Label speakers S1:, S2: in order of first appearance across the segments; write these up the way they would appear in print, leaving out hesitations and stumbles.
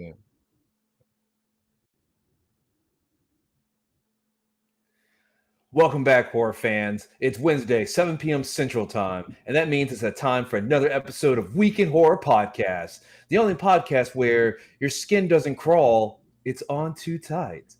S1: Yeah. Welcome back, horror fans. It's Wednesday, 7 p.m. Central Time, and that means it's a time for another episode of Week in Horror Podcast, the only podcast where your skin doesn't crawl, it's on too tight.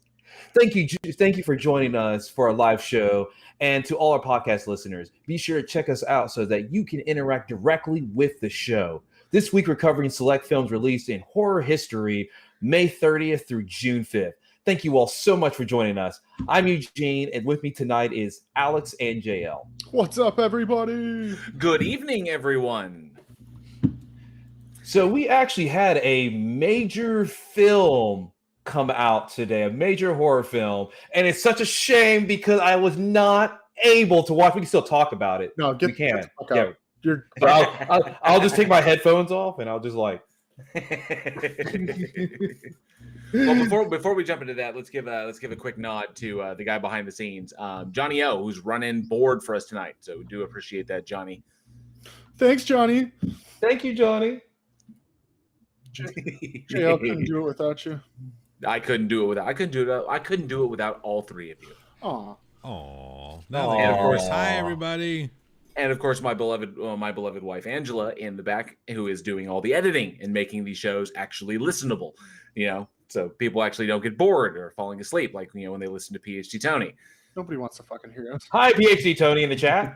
S1: Thank you for joining us for our live show, and to all our podcast listeners, be sure to check us out so that you can interact directly with the show. This week, we're covering select films released in horror history, May 30th through June 5th. Thank you all so much for joining us. I'm Eugene, and with me tonight is Alex and JL.
S2: What's up, everybody?
S3: Good evening, everyone.
S1: So we actually had a major film come out today, a major horror film, and it's such a shame because I was not able to watch. We can still talk about it.
S2: No,
S1: we can.
S2: Get the fuck out.
S1: Yeah. I'll just take my headphones off and I'll just like.
S3: Well, before we jump into that, let's give a quick nod to the guy behind the scenes, Johnny O, who's running board for us tonight. So we do appreciate that, Johnny.
S2: Thanks, Johnny.
S1: Thank you, Johnny.
S2: JL couldn't do it without you.
S3: I couldn't do it without all three of you.
S2: Aw.
S4: And of course, hi everybody.
S3: And of course, my beloved wife Angela in the back, who is doing all the editing and making these shows actually listenable. So people actually don't get bored or falling asleep, like when they listen to PhD Tony.
S2: Nobody wants to fucking hear us.
S1: Hi, PhD Tony in the chat.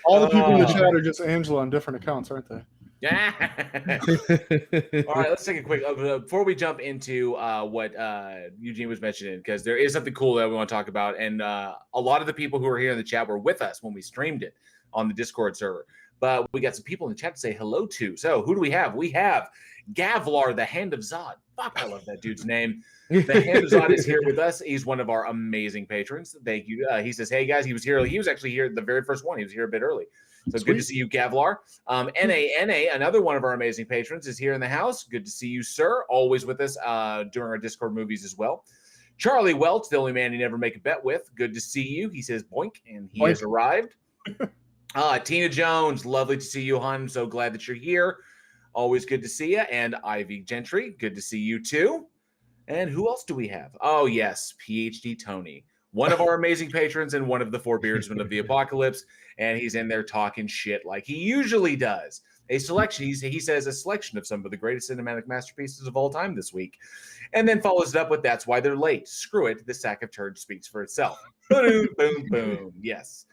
S2: All the people in the chat are just Angela on different accounts, aren't they?
S3: Yeah. All right, let's take a quick before we jump into what Eugene was mentioning, because there is something cool that we want to talk about, and a lot of the people who are here in the chat were with us when we streamed it on the Discord server. But we got some people in the chat to say hello to. So who do we have? We have Gavlar, the Hand of Zod. Fuck, I love that dude's name. The Hand of Zod is here with us. He's one of our amazing patrons. Thank you. He says, hey guys, he was here. He was actually here the very first one. He was here a bit early. So it's good to see you, Gavlar. NA, another one of our amazing patrons, is here in the house. Good to see you, sir. Always with us during our Discord movies as well. Charlie Welch, the only man you never make a bet with. Good to see you. He says boink, and he has arrived. Tina Jones, lovely to see you, hon. So glad that you're here. Always good to see you. And Ivy Gentry, good to see you too. And who else do we have? Oh, yes, PhD Tony, one of our amazing patrons and one of the forebearsmen of the apocalypse. And he's in there talking shit like he usually does. A selection, he says, a selection of some of the greatest cinematic masterpieces of all time this week. And then follows it up with, that's why they're late. Screw it. The sack of turd speaks for itself. Boom, boom, boom. Yes.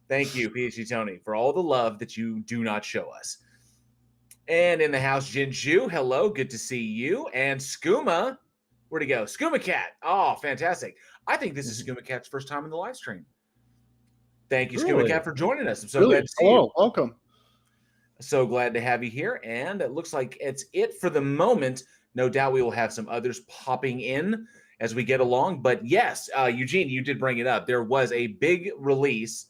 S3: Thank you, PhD Tony, for all the love that you do not show us. And in the house, Jinju, hello, good to see you. And Skooma, where'd he go? Skooma Cat. Oh, fantastic. I think this is Skooma Cat's first time in the live stream. Thank you, Skooma Cat, for joining us. I'm so glad to see you.
S2: Welcome.
S3: So glad to have you here. And it looks like it's it for the moment. No doubt we will have some others popping in as we get along. But yes, Eugene, you did bring it up. There was a big release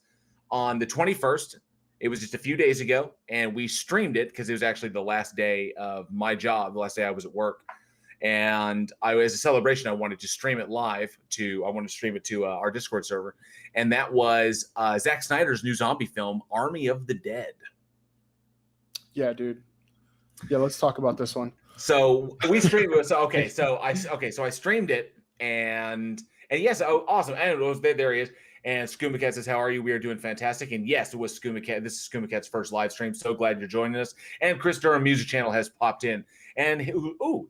S3: on the 21st. It was just a few days ago, and we streamed it because it was actually the last day of my job, the last day I was at work. And as a celebration, I wanted to stream it live to our Discord server. And that was Zack Snyder's new zombie film, Army of the Dead.
S2: Yeah, dude. Yeah, let's talk about this one.
S3: So we streamed it. So I streamed it, and yes, awesome. And it was there he is. And Skooma Cat says, how are you? We are doing fantastic. And yes, it was Skooma Cat. This is Skooma Cat's first live stream. So glad you're joining us. And Chris Durham Music Channel has popped in. And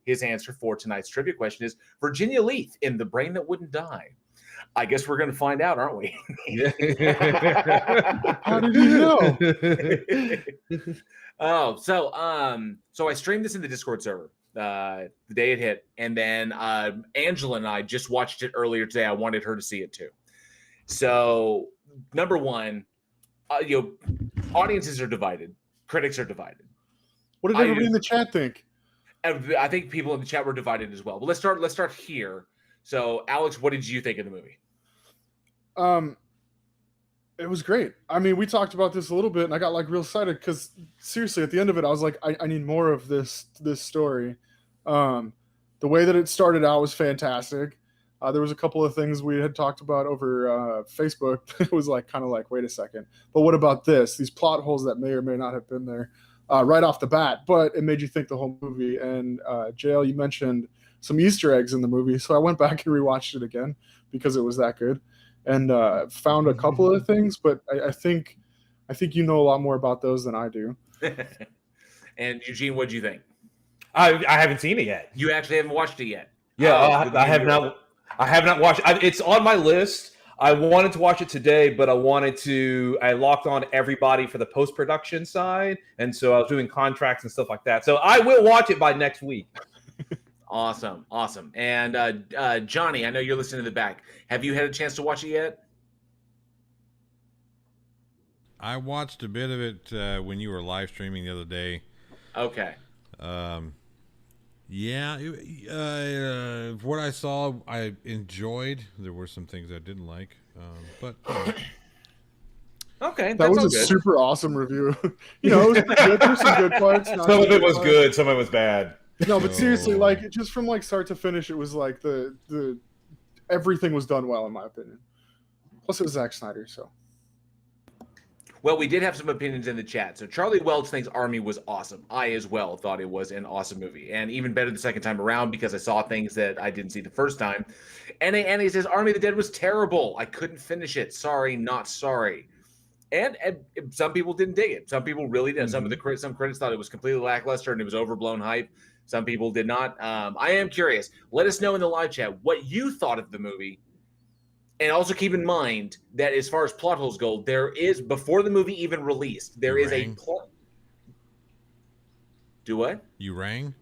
S3: his answer for tonight's trivia question is Virginia Leith in The Brain That Wouldn't Die. I guess we're going to find out, aren't we?
S2: How did you know?
S3: So I streamed this in the Discord server the day it hit. And then Angela and I just watched it earlier today. I wanted her to see it too. So, number one, audiences are divided. Critics are divided.
S2: What did everybody in the chat think?
S3: I think people in the chat were divided as well. But let's start here. So, Alex, what did you think of the movie?
S2: It was great. I mean, we talked about this a little bit, and I got real excited because seriously, at the end of it, I was like, I need more of this story. The way that it started out was fantastic. There was a couple of things we had talked about over Facebook. It was kind of wait a second. But what about this? These plot holes that may or may not have been there. right off the bat, but it made you think the whole movie. And JL, you mentioned some Easter eggs in the movie, so I went back and rewatched it again because it was that good, and found a couple of things. But I think you know a lot more about those than I do.
S3: And Eugene, what do you think?
S1: I haven't seen it yet.
S3: You actually haven't watched it yet?
S1: Yeah, I have not. I have not watched. It's on my list. I wanted to watch it today, but I locked on everybody for the post-production side. And so I was doing contracts and stuff like that. So I will watch it by next week.
S3: Awesome. And Johnny, I know you're listening to the back. Have you had a chance to watch it yet?
S4: I watched a bit of it when you were live streaming the other day.
S3: Okay.
S4: Yeah, what I saw, I enjoyed. There were some things I didn't like, but
S3: okay,
S2: that was a super awesome review. It was good. There's some good parts.
S1: Some of it was good, some of it was bad.
S2: No, but seriously, like just from like start to finish, it was like the everything was done well in my opinion. Plus, it was Zack Snyder, so.
S3: Well, we did have some opinions in the chat. So Charlie Welch thinks Army was awesome. I as well thought it was an awesome movie, and even better the second time around because I saw things that I didn't see the first time. And he says Army of the Dead was terrible. I couldn't finish it. Sorry, not sorry. And some people didn't dig it. Some people really did. Some critics thought it was completely lackluster and it was overblown hype. Some people did not. I am curious. Let us know in the live chat what you thought of the movie. And also keep in mind that as far as plot holes go, there is, before the movie even released, there is a plot. Do what?
S4: You rang?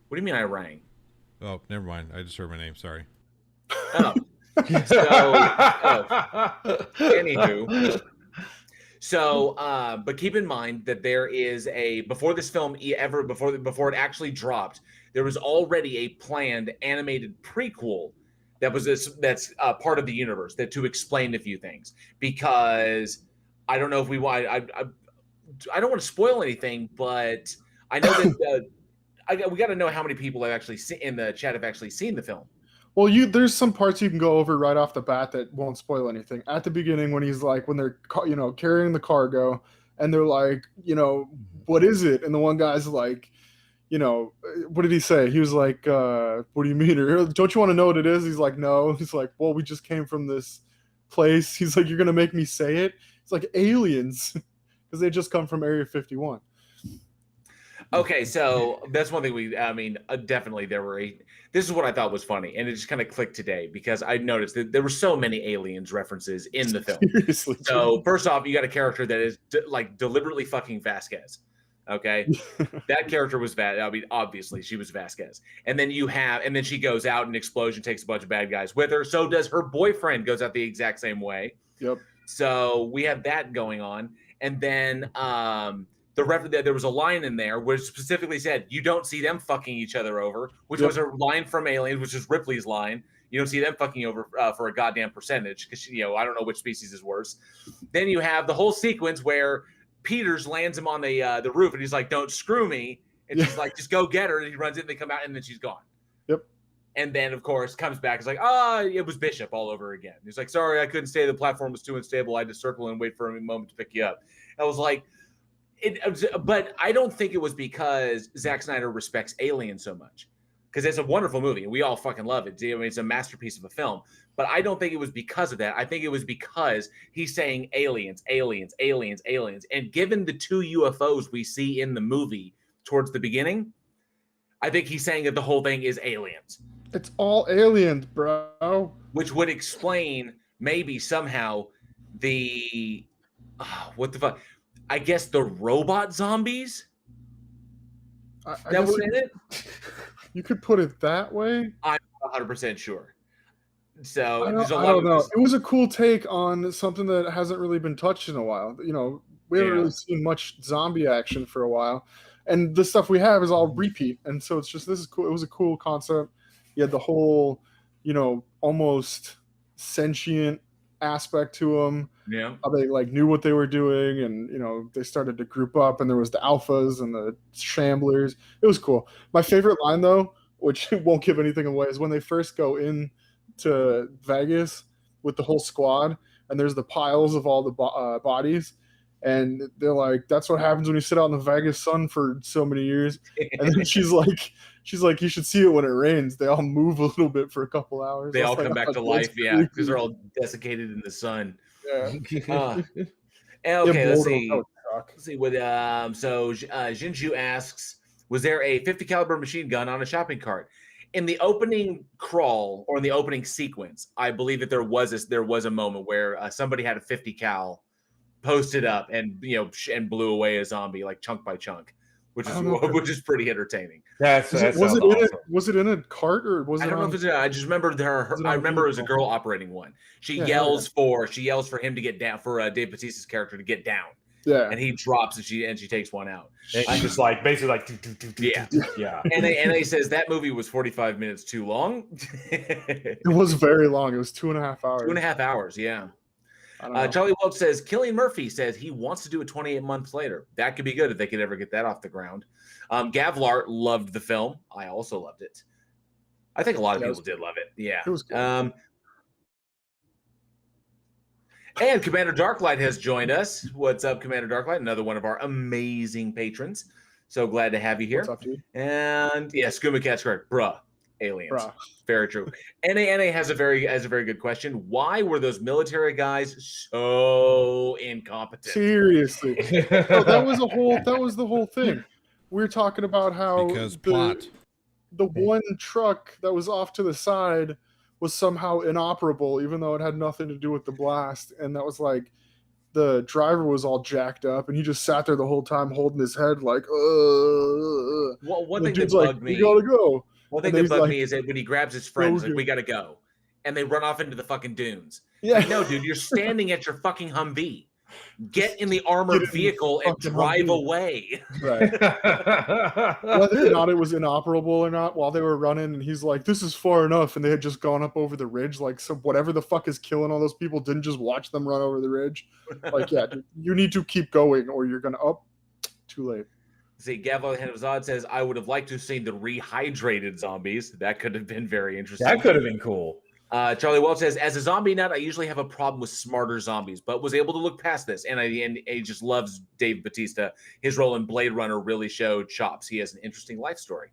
S3: What do you mean I rang?
S4: Oh, never mind. I just heard my name. Sorry.
S3: Oh. Anywho. So, but keep in mind that there is before this film before it actually dropped, there was already a planned animated prequel that's part of the universe to explain a few things, because I don't know if we want. I don't want to spoil anything, but I know that we got to know how many people have actually in the chat have actually seen the film.
S2: Well, there's some parts you can go over right off the bat that won't spoil anything. At the beginning, when he's like, when they're carrying the cargo, and they're like, what is it? And the one guy's like, what did he say? He was like, what do you mean? Or don't you want to know what it is? He's like, no. He's like, well, we just came from this place. He's like, you're going to make me say it? It's like aliens, because they just come from Area 51.
S3: Okay, so that's one thing definitely this is what I thought was funny, and it just kind of clicked today because I noticed that there were so many aliens references in the film.
S2: Seriously.
S3: So first off, you got a character that is deliberately fucking Vasquez. Okay, that character was obviously she was Vasquez, and then she goes out and explosion takes a bunch of bad guys with her. So does her boyfriend, goes out the exact same way.
S2: Yep.
S3: So we have that going on, and then there was a line in there where it specifically said you don't see them fucking each other over, which was a line from Aliens, which is Ripley's line. You don't see them fucking over for a goddamn percentage because I don't know which species is worse. Then you have the whole sequence where Peters lands him on the roof, and he's like, "Don't screw me," and she's like, "Just go get her." And he runs in, they come out, and then she's gone.
S2: Yep.
S3: And then, of course, comes back. It's like, it was Bishop all over again. He's like, "Sorry, I couldn't stay. The platform was too unstable. I had to circle and wait for a moment to pick you up." I was like, but I don't think it was because Zack Snyder respects Alien so much, because it's a wonderful movie and we all fucking love it. It's a masterpiece of a film. But I don't think it was because of that. I think it was because he's saying aliens, aliens, aliens, aliens. And given the 2 UFOs we see in the movie towards the beginning, I think he's saying that the whole thing is aliens.
S2: It's all aliens, bro.
S3: Which would explain maybe somehow what the fuck? I guess the robot zombies that were in it.
S2: You could put it that way.
S3: I'm 100% sure. So
S2: I don't know. It was a cool take on something that hasn't really been touched in a while. We haven't really seen much zombie action for a while, and the stuff we have is all repeat. And so it's just, this is cool. It was a cool concept. You had the whole, almost sentient aspect to them.
S3: Yeah,
S2: how they knew what they were doing, and they started to group up, and there was the alphas and the shamblers. It was cool. My favorite line, though, which won't give anything away, is when they first go in to Vegas with the whole squad, and there's the piles of all the bodies, And they're like, that's what happens when you sit out in the Vegas sun for so many years. And then she's like, you should see it when it rains. They all move a little bit for a couple hours.
S3: They all
S2: like,
S3: come back to life, yeah, because they're all desiccated in the sun.
S2: Yeah.
S3: Okay, let's
S2: That
S3: see.
S2: would suck.
S3: Let's see what. So Jinju asks, was there a 50 caliber machine gun on a shopping cart? In the opening crawl or in the opening sequence, I believe that there was a moment where somebody had a 50 cal posted up and and blew away a zombie like chunk by chunk, which is pretty entertaining.
S1: Was
S2: it in a cart or was it?
S3: I don't know if it's. I just remember I remember it was a girl operating one. She yells for him to get down, for Dave Bautista's character to get down.
S2: Yeah,
S3: and he drops and she takes one out.
S1: And she's just like basically like
S3: yeah. And they says that movie was 45 minutes too long.
S2: It was very long. It was 2.5 hours.
S3: 2.5 hours, yeah. Charlie Welch says Cillian Murphy says he wants to do it 28 months later. That could be good if they could ever get that off the ground. Gavlar loved the film. I also loved it. I think a lot of people did love it. Yeah.
S2: It was cool.
S3: And Commander Darklight has joined us. What's up, Commander Darklight? Another one of our amazing patrons. So glad to have you here.
S2: What's up, dude?
S3: And yeah, Skooma Cat's correct. Bruh. Aliens.
S2: Bruh.
S3: Very true. NA has a very good question. Why were those military guys so incompetent?
S2: Seriously. That was the whole thing. We were talking about how the one truck that was off to the side was somehow inoperable, even though it had nothing to do with the blast. And that was like, the driver was all jacked up, and he just sat there the whole time holding his head like,
S3: Well, one thing that bugged me.
S2: We gotta go.
S3: One thing that bugged me is that when he grabs his friend, he's like, we gotta go. And they run off into the fucking dunes.
S2: Yeah.
S3: Like, no, dude, you're standing at your fucking Humvee. Get in the armored vehicle and drive away.
S2: Right. Whether or not it was inoperable or not, while they were running, and he's like, this is far enough, and they had just gone up over the ridge, like, so whatever the fuck is killing all those people didn't just watch them run over the ridge. Like, yeah, dude, you need to keep going or you're gonna too late.
S3: See, Gavlo Hanazad says, I would have liked to have seen the rehydrated zombies. That could have been very interesting.
S1: That could have been cool.
S3: Charlie Welch says, as a zombie nut, I usually have a problem with smarter zombies, but was able to look past this. And he just loves Dave Bautista. His role in Blade Runner really showed chops. He has an interesting life story.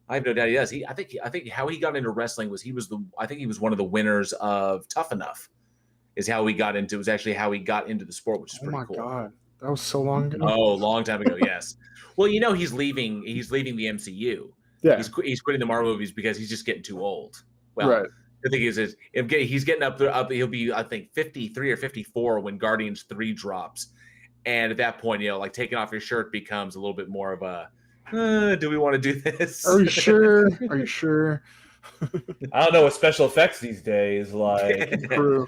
S3: I have no doubt he does. I think how he got into wrestling was he was one of the winners of Tough Enough. Is how he got into. It was actually how he got into the sport, which is pretty cool. Oh my
S2: god, that was so long ago.
S3: Oh, long time ago. Yes. Well, he's leaving the MCU.
S2: Yeah,
S3: he's quitting the Marvel movies because he's just getting too old. Well,
S2: right.
S3: The thing is if he's getting up there, he'll be, I think, 53 or 54 when Guardians 3 drops. And at that point, like taking off your shirt becomes a little bit more of a, do we want to do this?
S2: Are you sure? Are you sure?
S1: I don't know what special effects these days like.
S2: True.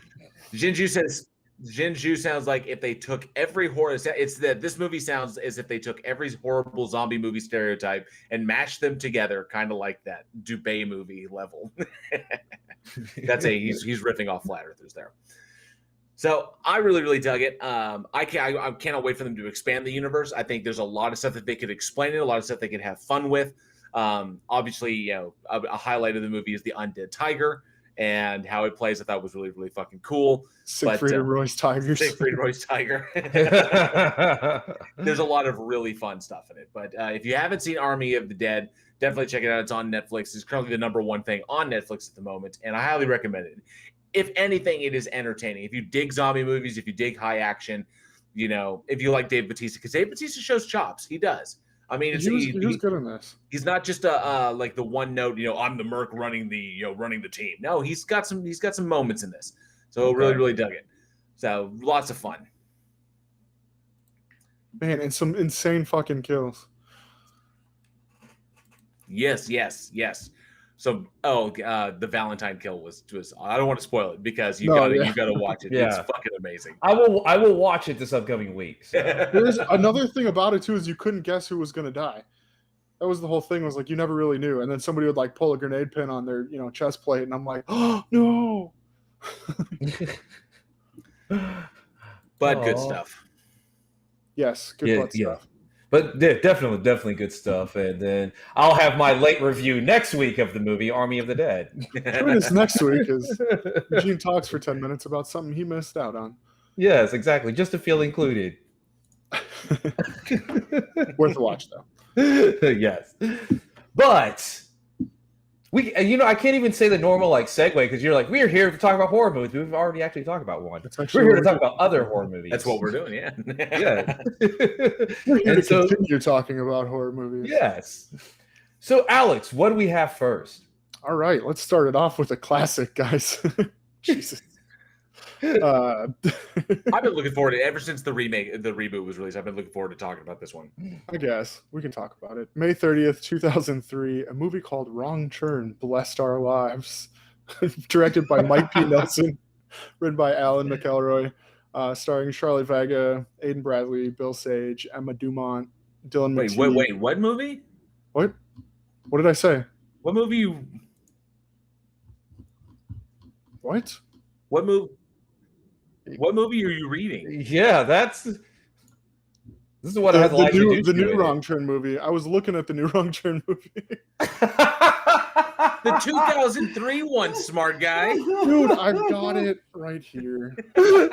S3: Jinju sounds like if they took every horror, it's that this movie sounds as if they took every horrible zombie movie stereotype and mashed them together, kind of like that Dubé movie level. He's riffing off flat earthers there. So I really, really dug it. I cannot wait for them to expand the universe. I think there's a lot of stuff that they could explain it, a lot of stuff they could have fun with. Obviously, a highlight of the movie is the undead tiger. And how it plays, I thought was really, really fucking cool.
S2: Siegfried and Roy's Tigers.
S3: Siegfried and Roy's Tiger. There's a lot of really fun stuff in it. But if you haven't seen Army of the Dead, definitely check it out. It's on Netflix. It's currently the #1 thing on Netflix at the moment, and I highly recommend it. If anything, it is entertaining. If you dig zombie movies, if you dig high action, if you like Dave Bautista, because Dave Bautista shows chops. He does. I mean,
S2: he was good in this.
S3: He's not just like the one note, I'm the merc running the team. No, he's got some moments in this. So really, really dug it. So lots of fun.
S2: Man, and some insane fucking kills.
S3: Yes. So, the Valentine kill was. I don't want to spoil it because you gotta watch it. Yeah. It's fucking amazing.
S1: I will watch it this upcoming week. So.
S2: There's another thing about it too is you couldn't guess who was gonna die. That was the whole thing. Was like you never really knew, and then somebody would like pull a grenade pin on their chest plate, and I'm like, oh no.
S3: But good stuff.
S2: Yes, good stuff.
S1: But definitely good stuff. And then I'll have my late review next week of the movie Army of the Dead.
S2: Join us next week as Eugene talks for 10 minutes about something he missed out on.
S1: Yes, exactly. Just to feel included.
S2: Worth a watch though.
S1: Yes, but I can't even say the normal like segue because you're like, we're here to talk about horror movies. We've already actually talked about one. We're here to talk about other horror movies.
S3: That's what we're doing. Yeah.
S1: Yeah.
S2: We're here to continue talking about horror movies.
S1: Yes. So, Alex, what do we have first?
S2: All right, let's start it off with a classic, guys. Jesus.
S3: I've been looking forward to it ever since the reboot was released. I've been looking forward to talking about this one.
S2: I guess we can talk about it. May 30th, 2003, a movie called Wrong Turn Blessed Our Lives, directed by Mike P. Nelson, written by Alan McElroy, starring Charlotte Vega, Aidan Bradley, Bill Sage, Emma Dumont, Dylan McTeague.
S3: Wait, what movie?
S2: What did I say?
S3: What movie you?
S2: What?
S3: What movie? What movie are you reading?
S1: Yeah, this is what I had
S2: the new Wrong Turn movie. I was looking at the new Wrong Turn movie.
S3: The 2003 one, smart guy.
S2: Dude, I've got it right here. Bro.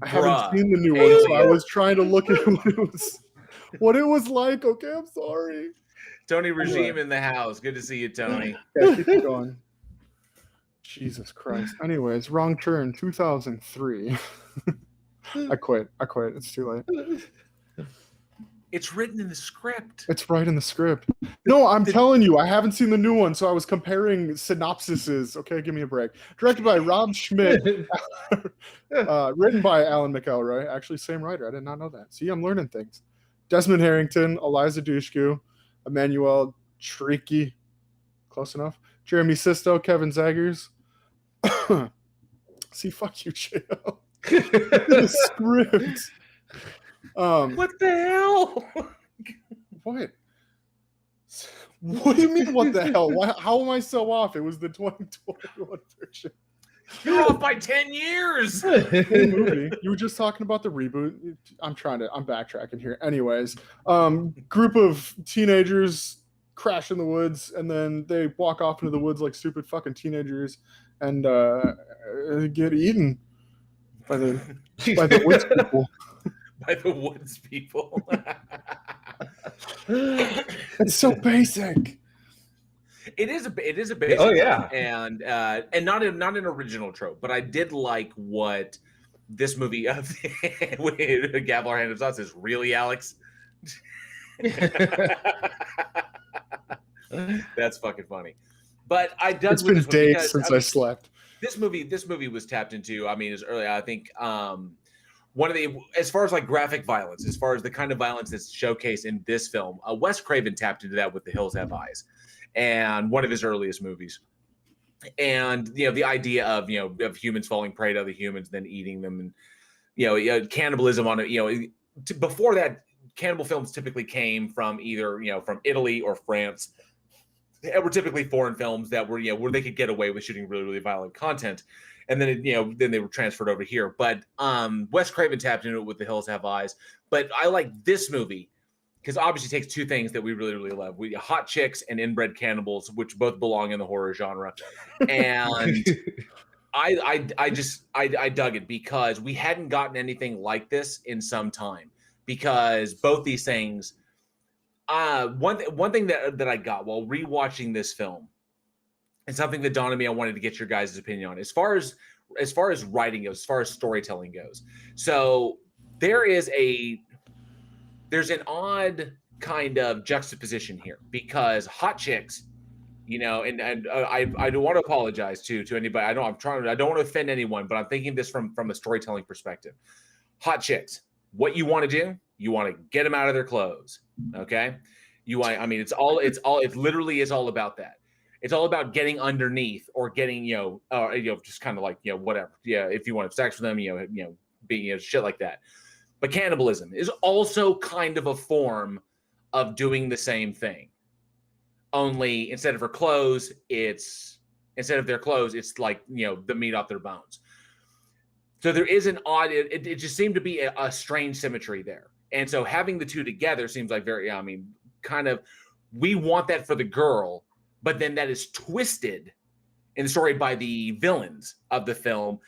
S2: I haven't seen the new one, so I was trying to look at what it was like. Okay, I'm sorry.
S3: Tony Regime in the house. Good to see you, Tony.
S2: Yeah, keep it going. Jesus Christ. Anyways, Wrong Turn, 2003. I quit. It's too late.
S3: It's written in the script.
S2: It's right in the script. No, I'm telling you, I haven't seen the new one, so I was comparing synopsises. Okay, give me a break. Directed by Rob Schmidt. Written by Alan McElroy. Actually, same writer. I did not know that. See, I'm learning things. Desmond Harrington, Eliza Dushku, Emmanuel Tricky, close enough. Jeremy Sisto, Kevin Zaggers. See, fuck you, J.O. The script.
S3: What the hell?
S2: What? What do you mean, what the hell? How am I so off? It was the 2021 version.
S3: You're off by 10 years.
S2: Movie. You were just talking about the reboot. I'm backtracking here. Anyways, group of teenagers crash in the woods, and then they walk off into the woods like stupid fucking teenagers, and get eaten by the woods people.
S3: By the woods people.
S2: It's so basic.
S3: It is a basic.
S1: Oh yeah,
S3: and not an original trope, but I did like what this movie. Gavlar hand of sauce is really Alex. That's fucking funny. But I dug.
S2: It's been days since I slept.
S3: This movie was tapped into. I mean, as early. I think one of the, as far as like graphic violence, as far as the kind of violence that's showcased in this film, Wes Craven tapped into that with The Hills Have Eyes, and one of his earliest movies. And the idea of of humans falling prey to other humans, then eating them, and cannibalism on it. Before that, cannibal films typically came from either from Italy or France. They were typically foreign films that were where they could get away with shooting really, really violent content. And then then they were transferred over here. But Wes Craven tapped into it with The Hills Have Eyes. But I like this movie because obviously it takes two things that we really, really love: hot chicks and inbred cannibals, which both belong in the horror genre. And I dug it because we hadn't gotten anything like this in some time. Because both these things, one thing that I got while rewatching this film. And something that dawned on me, I wanted to get your guys' opinion on as far as writing goes, as far as storytelling goes. So there's an odd kind of juxtaposition here because hot chicks, and I don't want to apologize to anybody. I don't want to offend anyone, but I'm thinking this from a storytelling perspective. Hot chicks, what you want to do? You want to get them out of their clothes, okay? It literally is all about that. It's all about getting underneath or getting, just kind of like, whatever. Yeah, if you want to have sex with them, being, shit like that. But cannibalism is also kind of a form of doing the same thing. Only instead of their clothes, it's like, the meat off their bones. So there is an odd, it just seemed to be a strange symmetry there. And so having the two together seems like we want that for the girl. But then that is twisted in the story by the villains of the film,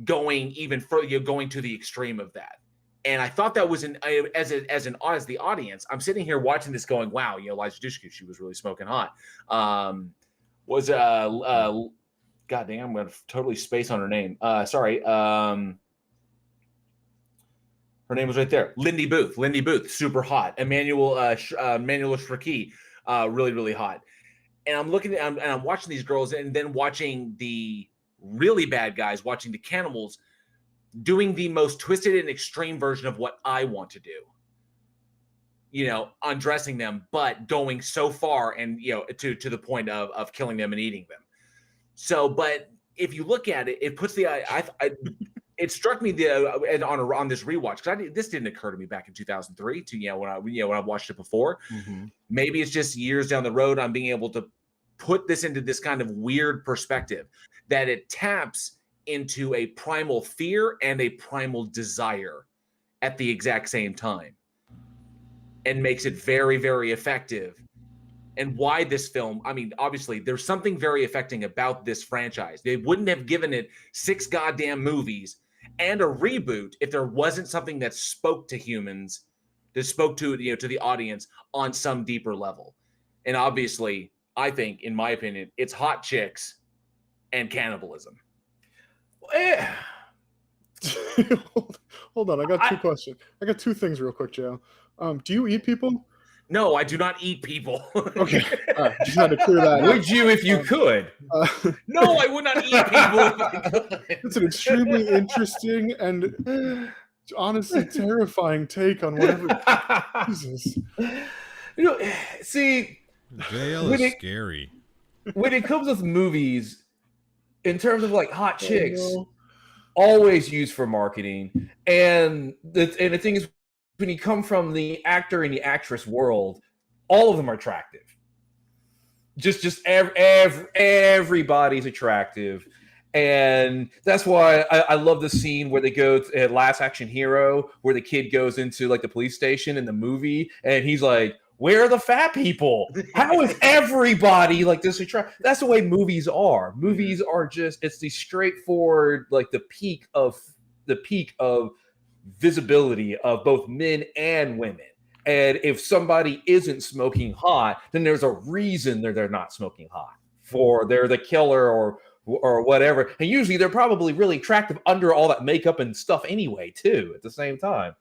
S3: going even further, going to the extreme of that. And I thought that was as the audience, I'm sitting here watching this going, wow, Elijah Dushku, she was really smoking hot. God damn, I'm going to totally space on her name. Sorry. Her name was right there. Lindy Booth, super hot. Emmanuel Shriki, really, really hot. And I'm looking at, and I'm watching these girls, and then watching the really bad guys, watching the cannibals doing the most twisted and extreme version of what I want to do. Undressing them, but going so far and to the point of killing them and eating them. So, but if you look at it, it puts it struck me on this rewatch, because this didn't occur to me back in 2003 when I watched it before.
S1: Mm-hmm.
S3: Maybe it's just years down the road I'm being able to put this into this kind of weird perspective that it taps into a primal fear and a primal desire at the exact same time, and makes it very, very effective. And why this film, I mean, obviously there's something very affecting about this franchise. They wouldn't have given it 6 goddamn movies and a reboot if there wasn't something that spoke to humans, that spoke to the audience on some deeper level. And obviously, I think, in my opinion, it's hot chicks and cannibalism.
S2: Hold on, I got 2 questions. I got 2 things real quick, Joe. Do you eat people?
S3: No, I do not eat people.
S2: Okay, all right, just had to clear that.
S1: Would you if you could?
S3: No, I would not eat people if I could.
S2: It's an extremely interesting and honestly terrifying take on whatever. Jesus.
S1: See,
S4: JL is scary.
S1: When it comes with movies, in terms of like hot chicks,
S2: no.
S1: always used for marketing, and the thing is, when you come from the actor and the actress world, all of them are attractive. Just everybody's attractive. And that's why I love the scene where they go to Last Action Hero, where the kid goes into like the police station in the movie, and he's like, where are the fat people? How is everybody like this attractive? That's the way movies are. Movies are just, it's the straightforward, like the peak of visibility of both men and women. And if somebody isn't smoking hot, then there's a reason they're not smoking hot. For they're the killer or whatever. And usually they're probably really attractive under all that makeup and stuff anyway, too, at the same time.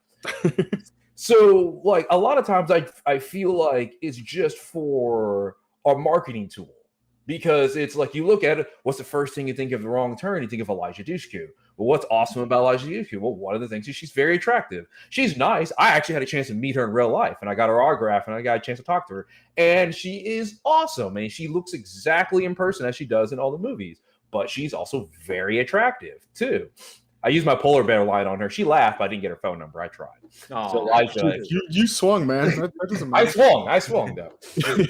S1: So, like, a lot of times I feel like it's just for a marketing tool. Because it's like, you look at it, what's the first thing you think of the wrong turn? You think of Elijah Dushku. Well, what's awesome about Elijah Dushku? Well, one of the things is she's very attractive. She's nice. I actually had a chance to meet her in real life, and I got her autograph, and I got a chance to talk to her. And she is awesome. And she looks exactly in person as she does in all the movies. But she's also very attractive, too. I used my polar bear line on her. She laughed, but I didn't get her phone number. I tried.
S3: Oh,
S1: so Elijah,
S2: you swung, man. That doesn't matter.
S1: I swung though.
S3: V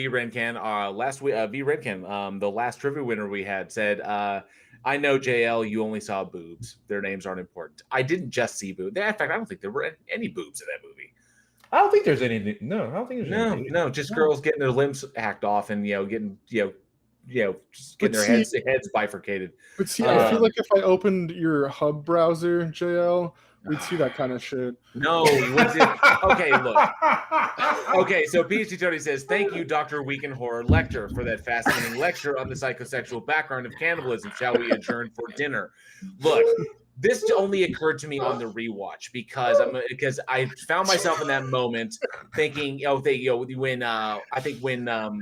S3: Rencan, last week, V Rencan, the last trivia winner we had said, I know JL, you only saw boobs. Their names aren't important. I didn't just see boobs. In fact, I don't think there were any boobs in that movie.
S1: I don't think there's any. No, I don't think there's any.
S3: No, just girls getting their limbs hacked off and getting just getting their heads bifurcated.
S2: But see, I feel like if I opened your hub browser, JL, we'd see that kind of shit.
S3: No, okay, look. Okay, so PhD Tony says, thank you, Dr. Weekinhorror Lecter, for that fascinating lecture on the psychosexual background of cannibalism. Shall we adjourn for dinner? Look, this only occurred to me on the rewatch because I found myself in that moment thinking, when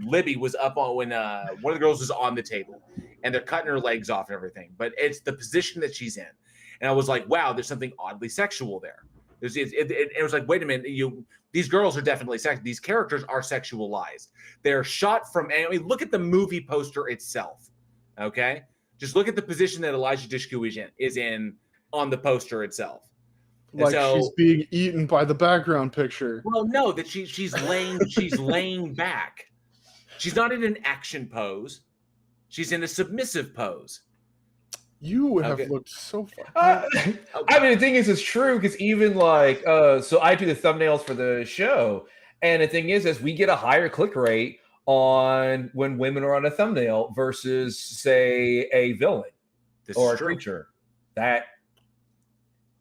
S3: Libby was up on, when one of the girls was on the table and they're cutting her legs off and everything, but it's the position that she's in, and I was like, wow, there's something oddly sexual there. It was like, wait a minute, these girls are definitely sexual. These characters are sexualized. They're shot from. I mean, look at the movie poster itself. Okay, just look at the position that Elijah Dushku is in on the poster itself.
S2: Like she's being eaten by the background picture.
S3: Well, no, that she's laying back. She's not in an action pose. She's in a submissive pose.
S2: You have looked so far.
S1: I mean, the thing is, it's true because even like, so I do the thumbnails for the show, and the thing is we get a higher click rate on when women are on a thumbnail versus, say, a villain or a creature. That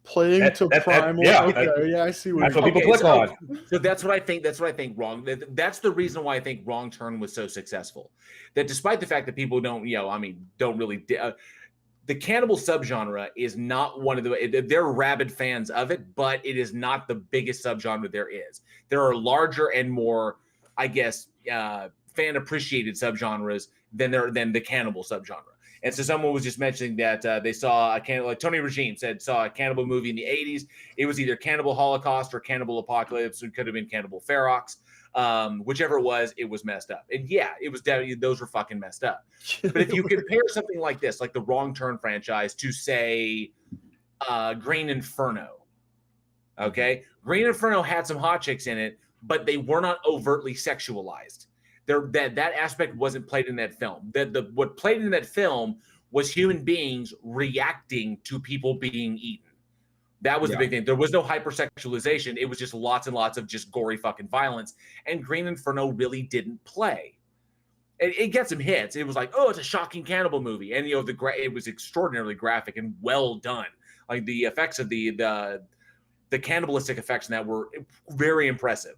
S2: playing to primal. Yeah, I see what
S1: that's what people click on.
S3: So that's what I think. That's what I think. Wrong. That's the reason why I think Wrong Turn was so successful. That despite the fact that people don't really. The cannibal subgenre is not one of the. They're rabid fans of it, but it is not the biggest subgenre there is. There are larger and more, I guess, fan appreciated subgenres than the cannibal subgenre. And so someone was just mentioning that they saw a cannibal, like Tony Regime saw a cannibal movie in the 80s. It was either Cannibal Holocaust or Cannibal Apocalypse. It could have been Cannibal Ferox. Whichever it was messed up. And yeah, it was definitely, those were fucking messed up. But if you compare something like this, like the Wrong Turn franchise, to say Green Inferno, okay? Green Inferno had some hot chicks in it, but they were not overtly sexualized. That aspect wasn't played in that film. What played in that film was human beings reacting to people being eaten. That was the big thing. There was no hypersexualization. It was just lots and lots of just gory fucking violence. And Green Inferno really didn't play. It gets some hits. It was like, oh, it's a shocking cannibal movie, and it was extraordinarily graphic and well done. Like the effects of the cannibalistic effects in that were very impressive.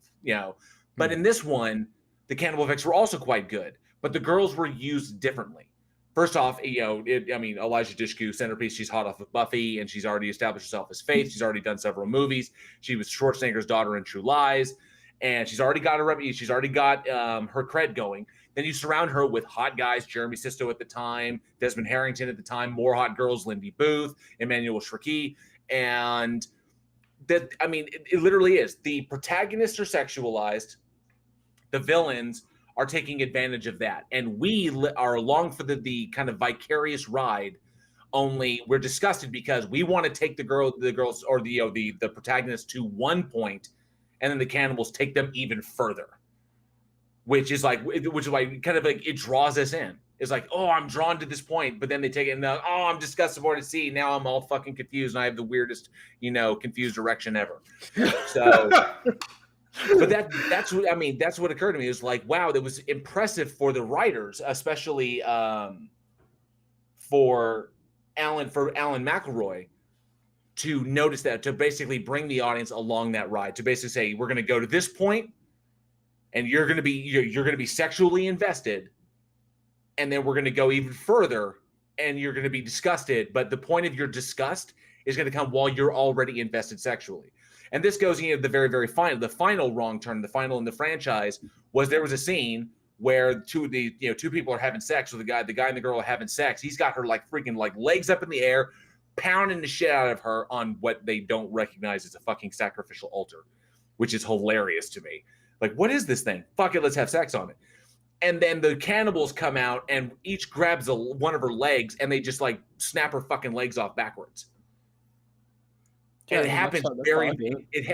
S3: But in this one, the cannibal effects were also quite good, but the girls were used differently. First off, Elijah Dushku, centerpiece, she's hot off of Buffy, and she's already established herself as Faith. She's already done several movies. She was Schwarzenegger's daughter in True Lies, and she's already got her cred going. Then you surround her with hot guys, Jeremy Sisto at the time, Desmond Harrington at the time, more hot girls, Lindy Booth, Emmanuel Shriki, and it literally is. The protagonists are sexualized. The villains are taking advantage of that, and we are along for the kind of vicarious ride. Only we're disgusted because we want to take the girls or the protagonists to one point, and then the cannibals take them even further, which is why kind of like it draws us in. It's like, oh, I'm drawn to this point, but then they take it and I'm disgusted more to see. Now I'm all fucking confused, and I have the weirdest, confused erection ever. So. But that's what occurred to me. It was like, wow, that was impressive for the writers, especially for Alan McElroy, to notice that, to basically bring the audience along that ride, to basically say, we're going to go to this point, and you're going to be sexually invested, and then we're going to go even further, and you're going to be disgusted. But the point of your disgust is going to come while you're already invested sexually. And this goes into the very, very final. The final Wrong Turn, the final in the franchise, was there was a scene where two people are having sex. So the guy and the girl are having sex. He's got her like freaking like legs up in the air, pounding the shit out of her on what they don't recognize as a fucking sacrificial altar, which is hilarious to me. Like, what is this thing? Fuck it, let's have sex on it. And then the cannibals come out and each grabs one of her legs, and they just like snap her fucking legs off backwards. And it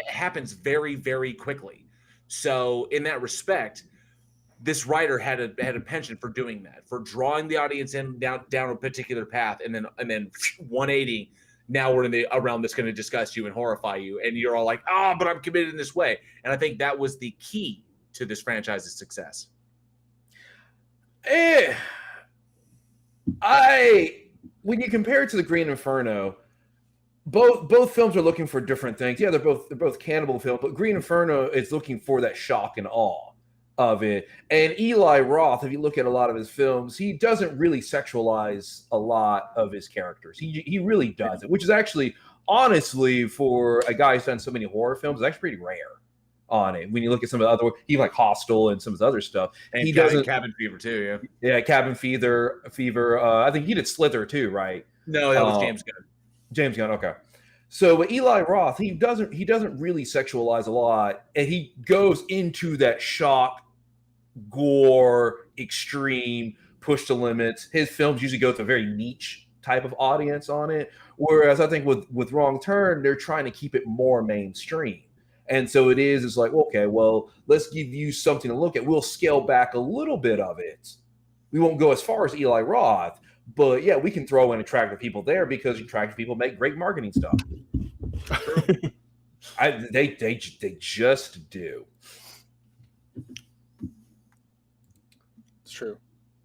S3: happens very, very quickly. So in that respect, this writer had a penchant for doing that, for drawing the audience in down a particular path, and then 180. Now we're in the realm that's going to disgust you and horrify you, and you're all like, but I'm committed in this way. And I think that was the key to this franchise's success.
S1: When you compare it to the Green Inferno, both films are looking for different things. Yeah, they're both cannibal films, but Green Inferno is looking for that shock and awe of it. And Eli Roth, if you look at a lot of his films, he doesn't really sexualize a lot of his characters. He really doesn't, which is actually, honestly, for a guy who's done so many horror films, is actually pretty rare on it. When you look at some of the other, even like Hostel and some of his other stuff,
S3: and he doesn't. Cabin Fever too,
S1: yeah, Cabin Fever. I think he did Slither too, right?
S3: No, that was James Gunn.
S1: James Gunn, okay. So, but Eli Roth, he doesn't really sexualize a lot, and he goes into that shock, gore, extreme, push to limits. His films usually go with a very niche type of audience on it, whereas I think with Wrong Turn, they're trying to keep it more mainstream. And so it's like, okay, well, let's give you something to look at. We'll scale back a little bit of it. We won't go as far as Eli Roth, but yeah, we can throw in attractive people there because attractive people make great marketing stuff. They just do.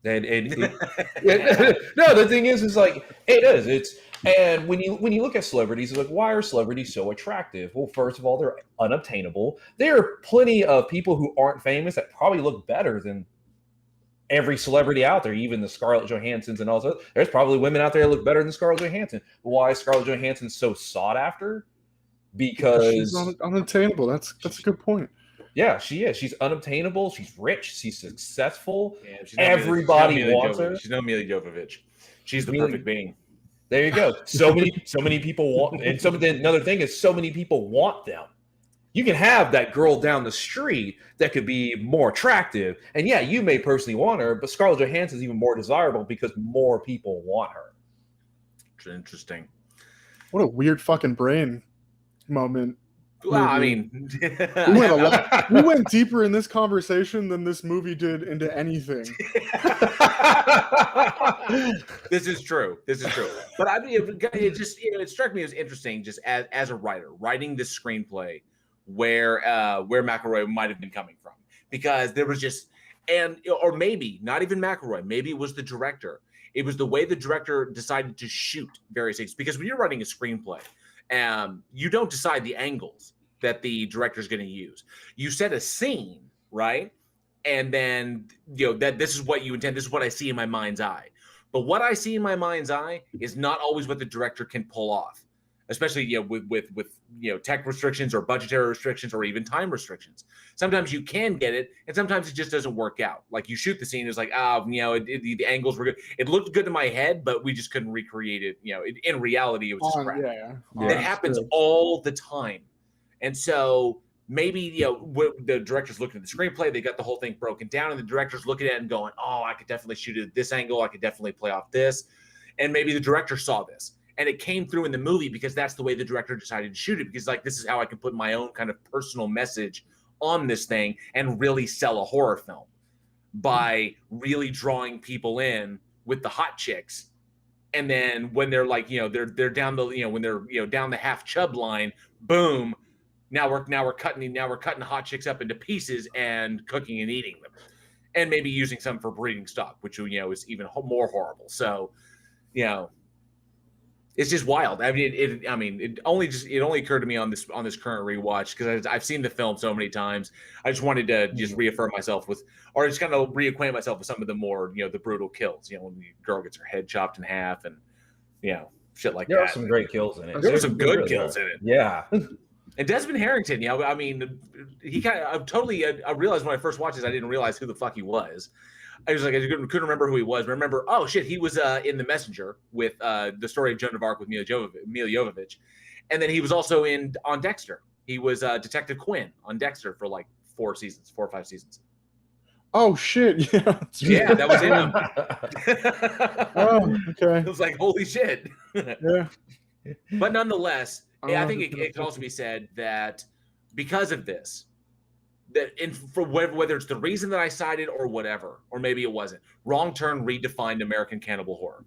S1: No, the thing is like it is. It's and when you look at celebrities, it's like why are celebrities so attractive? Well, first of all, they're unobtainable. There are plenty of people who aren't famous that probably look better than every celebrity out there, even the Scarlett Johanssons and all that. There's probably women out there that look better than Scarlett Johansson. But why is Scarlett Johansson so sought after? Because
S2: she's unattainable. That's a good point.
S1: Yeah, she is. She's unobtainable. She's rich. She's successful.
S3: Yeah,
S1: Everybody wants her.
S3: She's no Mila Jovovich. She's the perfect being.
S1: There you go. So many people want, and another thing is so many people want them. You can have that girl down the street that could be more attractive, and yeah, you may personally want her, but Scarlett Johansson is even more desirable because more people want her.
S3: Interesting.
S2: What a weird fucking brain moment.
S3: Well, I mean,
S2: we went deeper in this conversation than this movie did into anything.
S3: This is true. But I mean, it just it struck me as interesting, just as a writer writing this screenplay, where McElroy might have been coming from, because there was just or maybe not even McElroy, maybe it was the director. It was the way the director decided to shoot various things, because when you're writing a screenplay, you don't decide the angles that the director is going to use. You set a scene, right? And then, that this is what you intend. This is what I see in my mind's eye. But what I see in my mind's eye is not always what the director can pull off, especially, with tech restrictions or budgetary restrictions or even time restrictions. Sometimes you can get it, and sometimes it just doesn't work out. Like you shoot the scene, it's like, the angles were good. It looked good in my head, but we just couldn't recreate it. In reality, it was just crap. It happens all the time. And so maybe, the director's looking at the screenplay, they got the whole thing broken down, and the director's looking at it and going, oh, I could definitely shoot it at this angle. I could definitely play off this. And maybe the director saw this, and it came through in the movie because that's the way the director decided to shoot it. Because this is how I can put my own kind of personal message on this thing and really sell a horror film by really drawing people in with the hot chicks. And then when they're like, they're down the, when they're, down the half chub line, boom. Now we're cutting hot chicks up into pieces and cooking and eating them, and maybe using some for breeding stock, which is even more horrible. So, it's just wild. I mean, it only occurred to me on this current rewatch, because I've seen the film so many times. I just wanted to just reaffirm myself with, or just kind of reacquaint myself with some of the more the brutal kills. When the girl gets her head chopped in half and shit like that.
S1: There are some great kills in it.
S3: There were some good kills in it.
S1: Yeah.
S3: And Desmond Harrington, I mean, he kind of I realized when I first watched this, I didn't realize who the fuck he was. I was like, I couldn't remember who he was. But remember, oh shit, he was in The Messenger with the story of Joan of Arc with Mila Jovovich, and then he was also on Dexter. He was Detective Quinn on Dexter for like 4 or 5 seasons.
S2: Oh shit!
S3: Yeah, that was him.
S2: Oh, okay.
S3: It was like, holy shit.
S2: Yeah.
S3: But nonetheless, I think it can also be said that because of this, for whether it's the reason that I cited or whatever, or maybe it wasn't, Wrong Turn redefined American cannibal horror.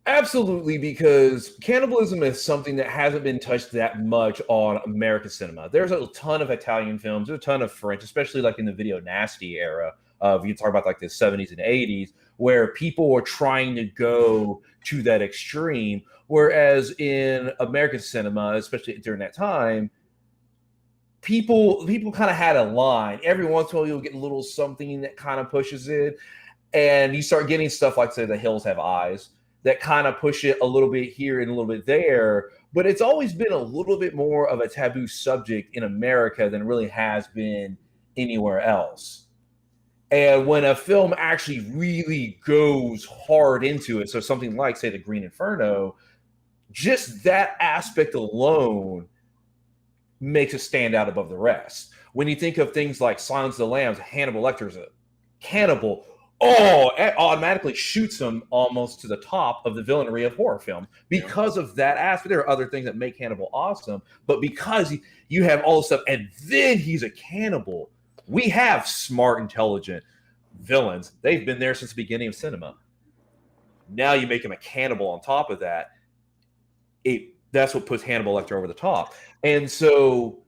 S1: Absolutely, because cannibalism is something that hasn't been touched that much on American cinema. There's a ton of Italian films, there's a ton of French, especially like in the video nasty era of, you talk about like the 70s and 80s, where people were trying to go to that extreme. Whereas in American cinema, especially during that time, people kind of had a line. Every once in a while, you'll get a little something that kind of pushes it. And you start getting stuff like, say, The Hills Have Eyes, that kind of push it a little bit here and a little bit there. But it's always been a little bit more of a taboo subject in America than it really has been anywhere else. And when a film actually really goes hard into it, so something like, say, The Green Inferno, just that aspect alone makes it stand out above the rest. When you think of things like Silence of the Lambs, Hannibal Lecter's a cannibal, it automatically shoots him almost to the top of the villainy of horror film because of that aspect. There are other things that make Hannibal awesome, but because you have all this stuff, and then he's a cannibal. We have smart, intelligent villains. They've been there since the beginning of cinema. Now you make him a cannibal on top of that. That's what puts Hannibal Lecter over the top. And so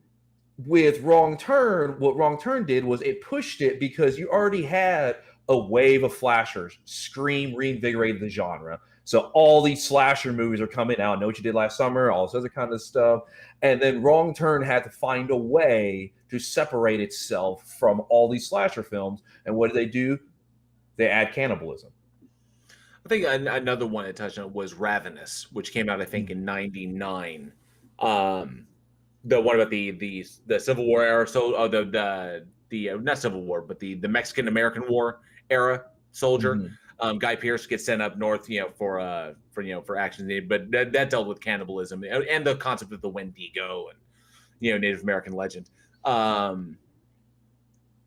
S1: with Wrong Turn, what Wrong Turn did was it pushed it because you already had a wave of slashers. Scream reinvigorated the genre. So all these slasher movies are coming out. Know What You Did Last Summer, all this other kind of stuff. And then Wrong Turn had to find a way to separate itself from all these slasher films. And what do? They add cannibalism.
S3: I think another one that touched on was Ravenous, which came out, I think, in '99. The one about the Civil War era, so the not Civil War, but the Mexican American War era soldier.
S1: Mm-hmm.
S3: Guy Pearce gets sent up north, for action, but that dealt with cannibalism and the concept of the Wendigo and Native American legend.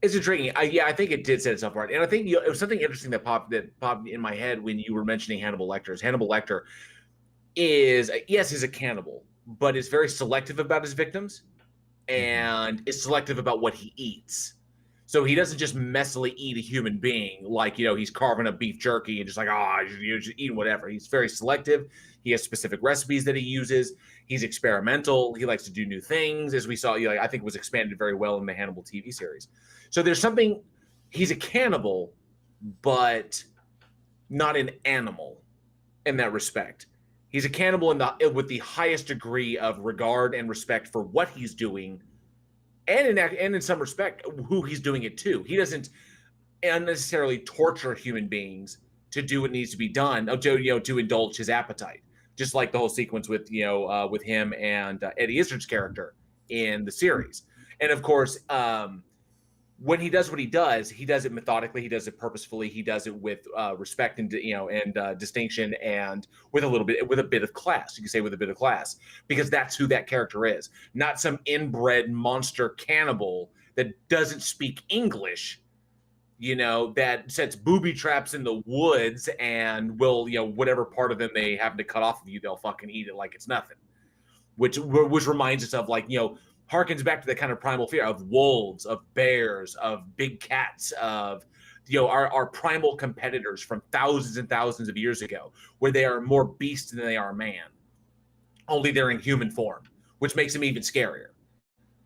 S3: It's intriguing. I think it did set itself apart, and I think it was something interesting that popped in my head when you were mentioning Hannibal Lecter. Hannibal Lecter is, yes, he's a cannibal, but is very selective about his victims and is selective about what he eats. So he doesn't just messily eat a human being like, he's carving up beef jerky and just like, you're just eating whatever. He's very selective. He has specific recipes that he uses. He's experimental. He likes to do new things, as we saw, I think was expanded very well in the Hannibal TV series. So there's something, he's a cannibal, but not an animal in that respect. He's a cannibal with the highest degree of regard and respect for what he's doing, and in some respect, who he's doing it to. He doesn't unnecessarily torture human beings to do what needs to be done, to indulge his appetite. Just like the whole sequence with him and Eddie Izzard's character in the series. And of course, when he does what he does it methodically, he does it purposefully, he does it with respect and distinction, and with a bit of class. You can say with a bit of class, because that's who that character is. Not some inbred monster cannibal that doesn't speak English, that sets booby traps in the woods and will, whatever part of them they happen to cut off of you, they'll fucking eat it like it's nothing. Which reminds us of, harkens back to the kind of primal fear of wolves, of bears, of big cats, of our primal competitors from thousands and thousands of years ago, where they are more beast than they are man. Only they're in human form, which makes them even scarier.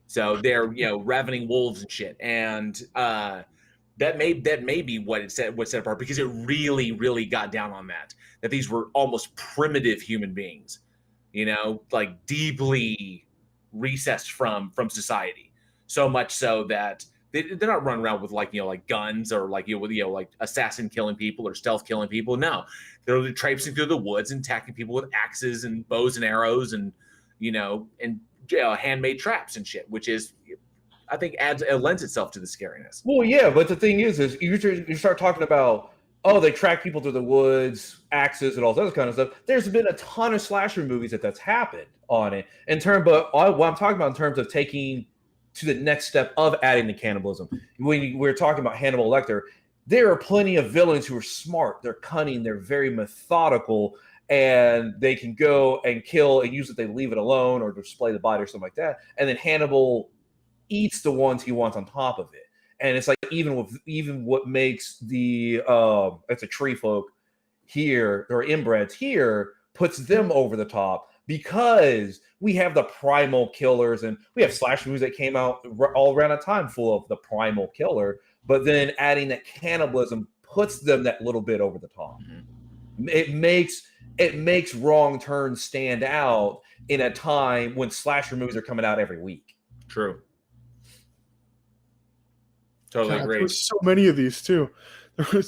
S3: So they're ravening wolves and shit, and that may be what set apart, because it really, really got down on that these were almost primitive human beings, deeply recessed from society, so much so that they're not running around with like guns or like assassin killing people or stealth killing people. No, they're traipsing through the woods and attacking people with axes and bows and arrows and handmade traps and shit, which is, I think, lends itself to the scariness.
S1: Well, yeah, but the thing is you start talking about, they track people through the woods, axes, and all that kind of stuff. There's been a ton of slasher movies that's happened on it. But what I'm talking about in terms of taking to the next step of adding the cannibalism, when we're talking about Hannibal Lecter, there are plenty of villains who are smart, they're cunning, they're very methodical, and they can go and kill, and usually they leave it alone or display the body or something like that. And then Hannibal eats the ones he wants on top of it. And it's like even what makes the it's a tree folk here, or inbreds here, puts them over the top, because we have the primal killers, and we have slash movies that came out all around a time full of the primal killer, but then adding that cannibalism puts them that little bit over the top. Mm-hmm. It makes Wrong Turn stand out in a time when slasher movies are coming out every week.
S3: True. Totally agree.
S2: There's so many of these too.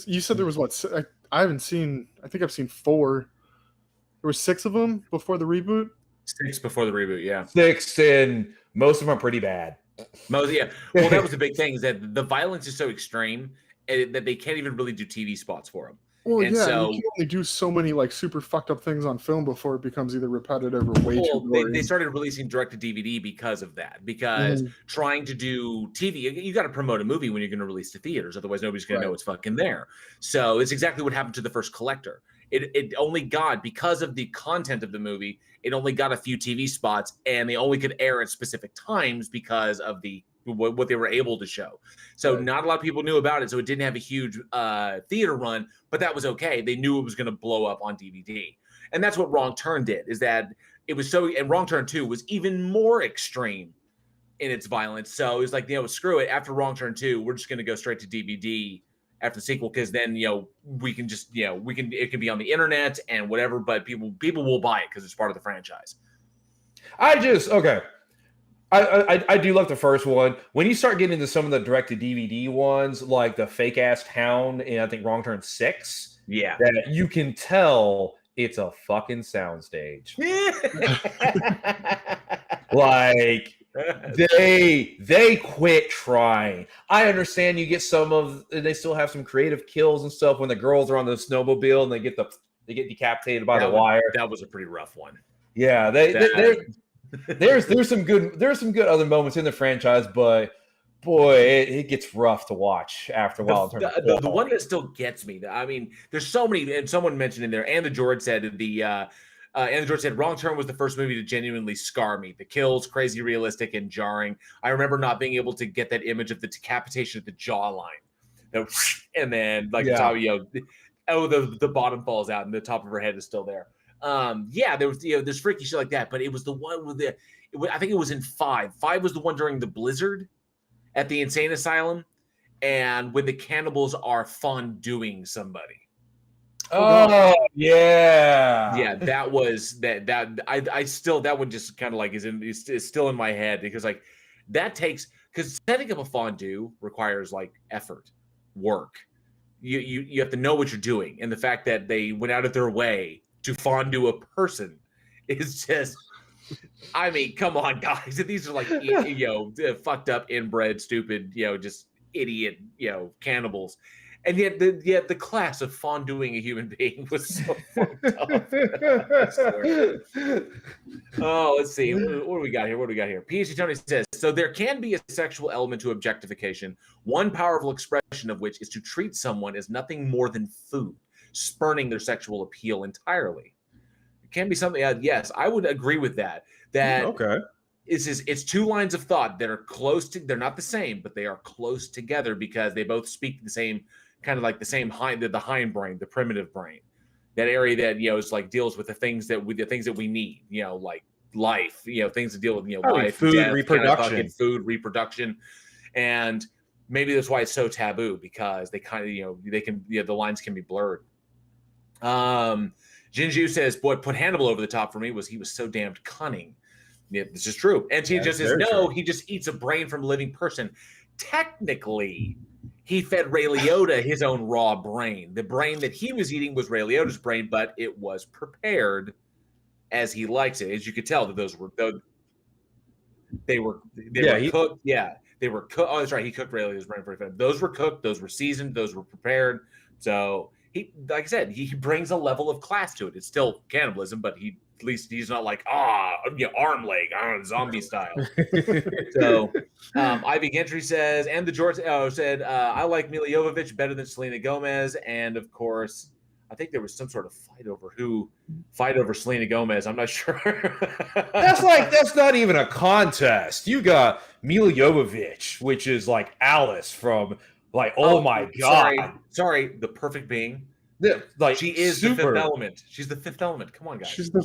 S2: You said there was what? I think I've seen 4. There were 6 of them before the reboot.
S3: 6 before the reboot, yeah.
S1: 6, and most of them are pretty bad.
S3: Yeah. Well, that was the big thing, is that the violence is so extreme that they can't even really do TV spots for them.
S2: Well, and so you can only do so many super fucked up things on film before it becomes either repetitive or way too gory.
S3: They started releasing direct to DVD because of that. Because trying to do TV, you got to promote a movie when you're going to release to theaters. Otherwise, nobody's going to know it's fucking there. So it's exactly what happened to the first Collector. It only got, because of the content of the movie, it only got a few TV spots, and they only could air at specific times because of what they were able to show. So not a lot of people knew about it, so it didn't have a huge theater run, but that was okay. They knew it was going to blow up on DVD. And that's what Wrong Turn did, is that it was so, and Wrong Turn 2 was even more extreme in its violence. So it's like, screw it. After Wrong Turn 2, we're just going to go straight to DVD after the sequel, because then we can just it can be on the internet and whatever, but people will buy it because it's part of the franchise.
S1: I do love the first one. When you start getting into some of the direct-to-DVD ones, like the fake-ass town in, I think, Wrong Turn 6, that you can tell it's a fucking soundstage. Like, they quit trying. I understand you get they still have some creative kills and stuff when the girls are on the snowmobile and they get decapitated by the wire.
S3: That was a pretty rough one.
S1: Yeah, there's some good other moments in the franchise, but boy, it gets rough to watch after a while.
S3: The one that still gets me, I mean, there's so many, and someone mentioned in there, and the George said Wrong Turn was the first movie to genuinely scar me. The kills, crazy realistic and jarring. I remember not being able to get that image of the decapitation at the jawline. And then the bottom falls out and the top of her head is still there. There was there's freaky shit like that, but it was the one with I think it was in 5. 5 was the one during the blizzard at the insane asylum, and when the cannibals are fondueing somebody.
S1: Oh yeah,
S3: that was that. I still, that one just kind of like is still in my head, because like because setting up a fondue requires like effort, work. You have to know what you're doing, and the fact that they went out of their way to fondue a person is just, I mean, come on, guys. These are like fucked up, inbred, stupid, just idiot, cannibals. And yet the class of fonduing a human being was so fucked up. Oh, let's see. What do we got here? PhD Tony says, so there can be a sexual element to objectification, one powerful expression of which is to treat someone as nothing more than food, spurning their sexual appeal entirely. It can be something, yes, I would agree with that. It's two lines of thought that are close to, they're not the same, but they are close together because they both speak the same, kind of like the same the hindbrain, the primitive brain, that area that is like deals with the things that we need, like life, things to deal with, life,
S1: food,
S3: death,
S1: reproduction,
S3: and maybe that's why it's so taboo, because they kind of they can the lines can be blurred. Jinju says, boy, put Hannibal over the top for me was he was so damned cunning. Yeah, this is true. And Tina just says, no, he just eats a brain from a living person. Technically, he fed Ray Liotta his own raw brain. The brain that he was eating was Ray Liotta's brain, but it was prepared as he likes it. As you could tell that they were cooked. Yeah, they were cooked. Oh, that's right. He cooked Ray Liotta's brain for him. Those were cooked. Those were seasoned. Those were prepared. So he, like I said, he brings a level of class to it. It's still cannibalism, but at least he's not like arm leg, zombie style. So Ivy Gentry says, and the George said, I like Milla Jovovich better than Selena Gomez, and of course, I think there was some sort of fight over Selena Gomez. I'm not sure.
S1: that's not even a contest. You got Milla Jovovich, which is like Alice from like, oh my god,
S3: sorry, The Perfect Being.
S1: Yeah, like
S3: she is the fifth element. She's the fifth element. Come on, guys.
S2: She's the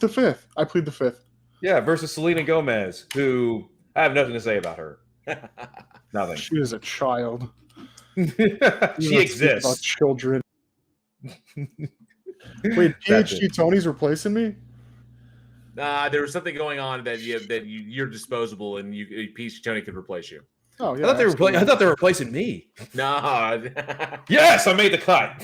S2: fifth. I plead the fifth.
S1: Yeah, versus Selena Gomez, who I have nothing to say about her. Nothing.
S2: She is a child.
S1: She exists.
S2: About children. Wait, PhD Tony's replacing me?
S3: There was something going on that you're disposable, and PhD Tony could replace you.
S2: Oh yeah,
S1: I thought they were replacing me.
S3: No.
S1: Yes, I made the cut.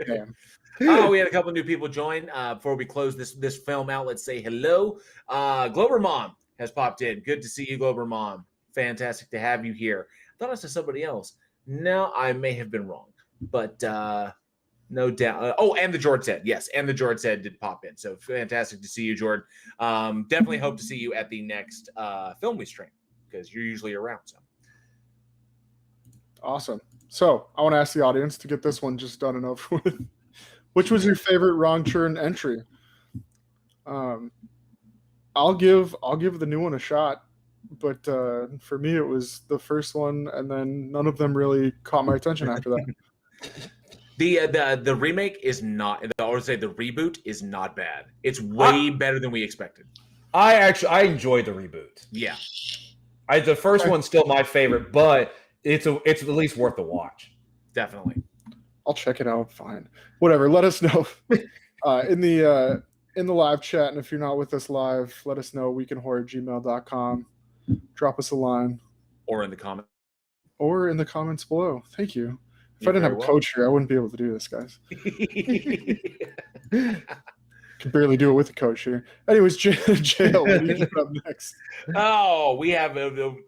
S2: Damn.
S3: Oh, we had a couple of new people join. Before we close this film out, let's say hello. Glober Mom has popped in. Good to see you, Glober Mom. Fantastic to have you here. I thought I saw somebody else. No, I may have been wrong, but no doubt. And the George said, yes, and the George said did pop in. So fantastic to see you, Jordan. Definitely hope to see you at the next film we stream, because you're usually around. So
S2: awesome. So I want to ask the audience to get this one just done and over with. Which was your favorite Wrong Turn entry? I'll give the new one a shot, but for me it was the first one, and then none of them really caught my attention after that.
S3: The remake is not, I would say the reboot is not bad. It's way better than we expected.
S1: I enjoyed the reboot.
S3: Yeah.
S1: The first one's still my favorite, but it's at least worth the watch.
S3: Definitely.
S2: I'll check it out. Fine. Whatever. Let us know in the live chat. And if you're not with us live, let us know. weekinhorror@gmail.com. Drop us a line.
S3: Or in the comments.
S2: Or in the comments below. Thank you. If
S3: You're
S2: I didn't have
S3: very
S2: a coach here, I wouldn't be able to do this, guys. Can barely do it with a coach here. Anyways, JL, what do you get up next?
S3: Oh, we have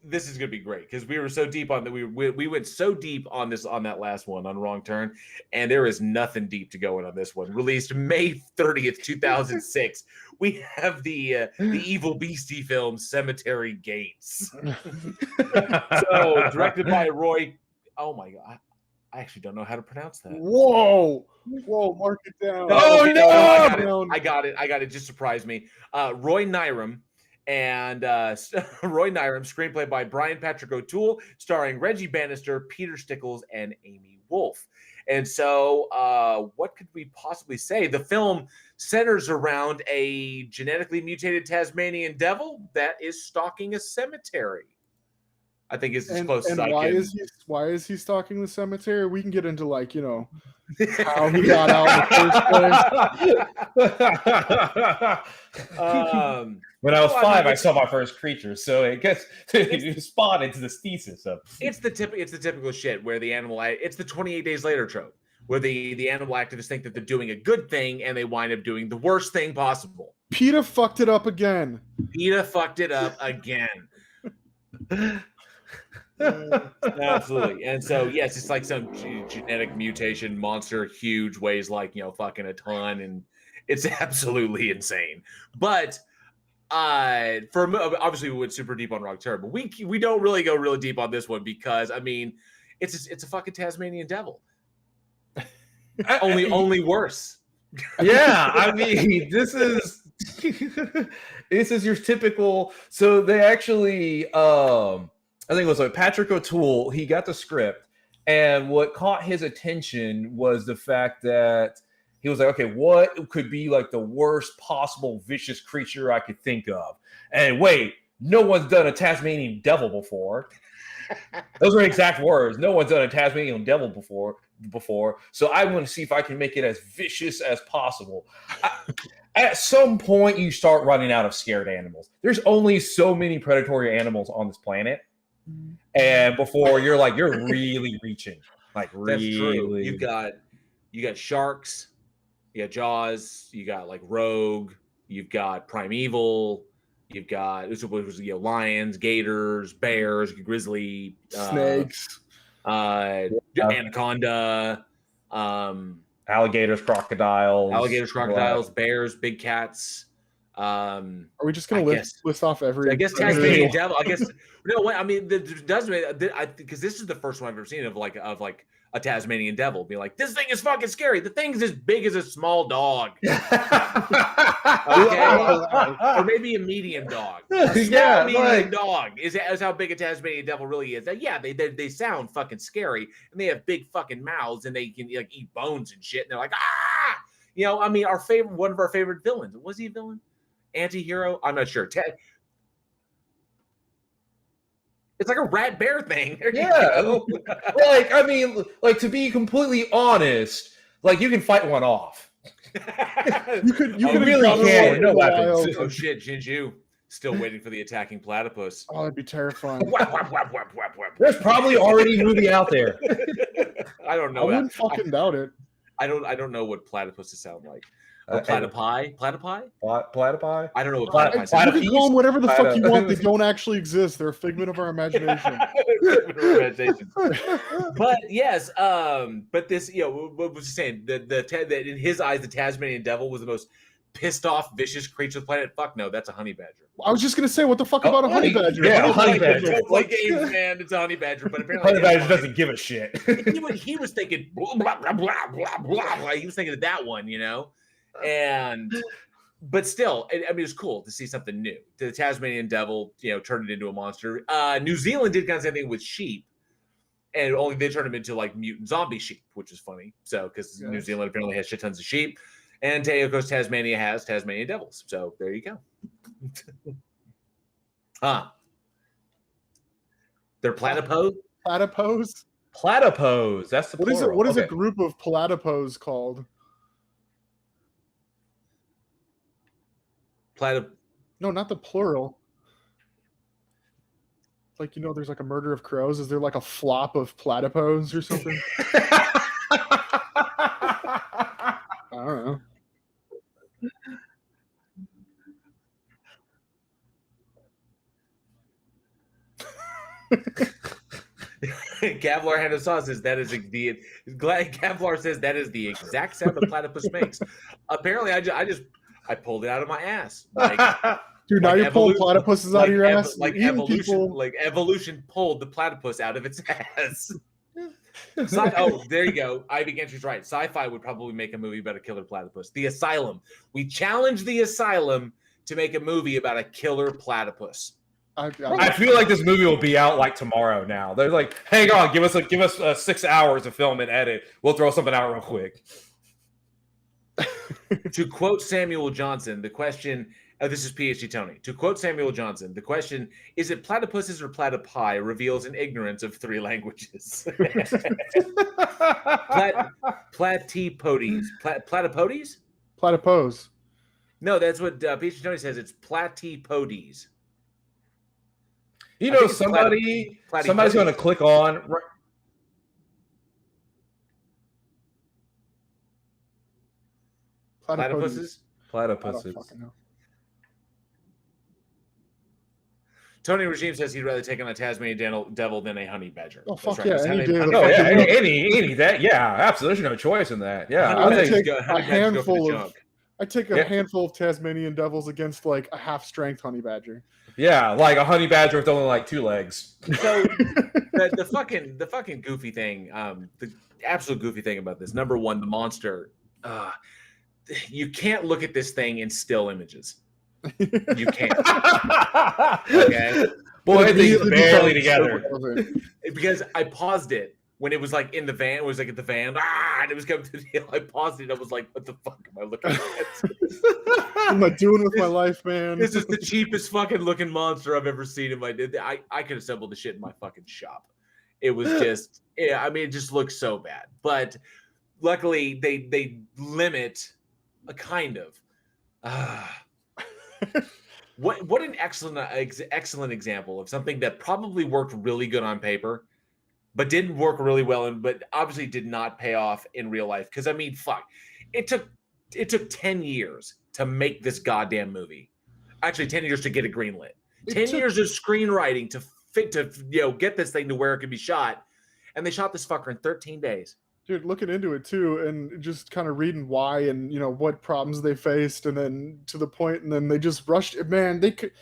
S3: this is gonna be great because we were so deep on that. We went so deep on that last one on Wrong Turn, and there is nothing deep to go in on this one. Released May 30th, 2006. We have the evil beastie film Cemetery Gates. So directed by Roy. Oh my god. I actually don't know how to pronounce that.
S2: Whoa, mark it down.
S1: Oh, no!
S3: I got it. Just surprised me. Roy Nyram and Roy Nyram, screenplay by Brian Patrick O'Toole, starring Reggie Bannister, Peter Stickles, and Amy Wolf. And so, what could we possibly say? The film centers around a genetically mutated Tasmanian devil that is stalking a cemetery. I think it's as close as I can.
S2: Why is he stalking the cemetery? We can get into how he got out in the first place.
S1: When I was 5, I saw my first creature, so it gets spawned into this thesis of
S3: it's the typical shit where it's the 28 days later trope where the animal activists think that they're doing a good thing and they wind up doing the worst thing possible.
S2: PETA fucked it up again.
S3: Absolutely. And so yes, it's like some genetic mutation monster, huge, weighs like fucking a ton, and it's absolutely insane. But obviously we went super deep on Wrong Turn, but we don't really go really deep on this one because it's a fucking Tasmanian devil. only worse.
S1: Yeah, this is your typical. So they actually I think it was Patrick O'Toole. He got the script, and what caught his attention was the fact that he was like, okay, what could be like the worst possible vicious creature I could think of? And wait, no one's done a Tasmanian devil before. Those are exact words. No one's done a Tasmanian devil before. So I want to see if I can make it as vicious as possible. At some point, you start running out of scared animals. There's only so many predatory animals on this planet. And before you're really reaching,
S3: That's true. You got sharks, you got Jaws, you got Rogue, you've got Primeval, you've got lions, gators, bears, grizzly,
S2: snakes,
S3: anaconda,
S1: alligators, crocodiles,
S3: bears, big cats.
S2: Are we just gonna list off every?
S3: I guess Tasmanian devil. I guess no. What because this is the first one I've ever seen of a Tasmanian devil. Be like, this thing is fucking scary. The thing's as big as a small dog, or maybe a medium dog. Medium dog is how big a Tasmanian devil really is. Yeah, they sound fucking scary, and they have big fucking mouths, and they can eat bones and shit. And they're like, ah, one of our favorite villains. Was he a villain? Anti-hero? I'm not sure. It's like a rat bear thing.
S1: Yeah. To be completely honest, you can fight one off.
S2: you could
S1: really can. No weapons.
S3: Oh shit, Jinju. Still waiting for the attacking platypus.
S2: Oh, that'd be terrifying.
S1: There's probably already a movie out there.
S3: I don't know.
S2: I wouldn't fucking doubt it.
S3: I don't know what platypuses sound like. Platypi?
S1: Platypi?
S3: I don't know what platypi
S2: sound like. You can call them whatever the fuck you want. They don't actually exist. They're a figment of our imagination.
S3: But yes, but this, what was he saying? That in his eyes, the Tasmanian devil was the most pissed off, vicious creature on the planet. Fuck no, that's a honey badger.
S2: I was just gonna say, what the fuck about a honey badger?
S1: Yeah, honey badger.
S3: Don't play games, man. It's a honey badger, but apparently
S1: honey badger doesn't give a shit.
S3: He was thinking blah blah blah blah blah. He was thinking of that one, but still, it was cool to see something new. The Tasmanian devil, turned it into a monster. New Zealand did kind of the same thing with sheep, and only they turned them into mutant zombie sheep, which is funny. So because New Zealand apparently has shit tons of sheep. And of course, Tasmania has Tasmanian devils. So there you go. Huh? They're platypus.
S2: Platypus?
S1: Platypus. That's the
S2: What is it?
S1: plural.
S2: What is a
S1: Okay.
S2: group of platypus called? No, not the plural. Like, there's like a murder of crows. Is there like a flop of platypus or something? I don't know.
S3: Kevlar Hand of Sauce says that is the Kevlar says that is the exact sound a platypus makes. Apparently, I pulled it out of my ass. Like,
S2: Dude, now you're pulling platypuses out of your ass.
S3: Like evolution pulled the platypus out of its ass. There you go. Ivy Gentry's right. Sci-fi would probably make a movie about a killer platypus. The Asylum. We challenge the Asylum to make a movie about a killer platypus.
S1: I feel like this movie will be out like tomorrow. Now they're like, hang on, give us 6 hours to film and edit. We'll throw something out real quick.
S3: To quote Samuel Johnson, the question. This is PhD Tony. To quote Samuel Johnson, the question, is it platypuses or platypi, reveals an ignorance of 3 languages. Platypodes. Platypodes?
S2: Platypose.
S3: No, that's what PhD Tony says. It's platypodes.
S1: Somebody's going to click on.
S3: Platypuses?
S1: Platypuses.
S3: Tony Regime says he'd rather take on a Tasmanian devil than a honey badger.
S2: Oh, fuck
S3: right.
S2: yeah.
S1: Any that. Yeah, absolutely. There's no choice in that. Yeah.
S2: I'd take a handful of Tasmanian devils against like a half-strength honey badger.
S1: Yeah, like a honey badger with only like 2 legs.
S3: So the fucking goofy thing, the absolute goofy thing about this, number one, the monster. You can't look at this thing in still images. You can't. Okay.
S1: Boy, things barely together.
S3: Because I paused it when it was like in the van. It was like at the van. And it was coming to the hill. I paused it. I was like, what the fuck am I looking at?
S2: What am I doing with my life, man?
S3: This is the cheapest fucking looking monster I've ever seen in my. I could assemble the shit in my fucking shop. It was just, it just looks so bad. But luckily, they limit a kind of. What an excellent example of something that probably worked really good on paper, but didn't work really well, but obviously did not pay off in real life. Because fuck, it took 10 years to make this goddamn movie. Actually, 10 years to get it greenlit. 10 years of screenwriting to get this thing to where it could be shot, and they shot this fucker in 13 days.
S2: Dude, looking into it too, and just kind of reading why and what problems they faced, and then to the point, and then they just rushed it. Man, they could,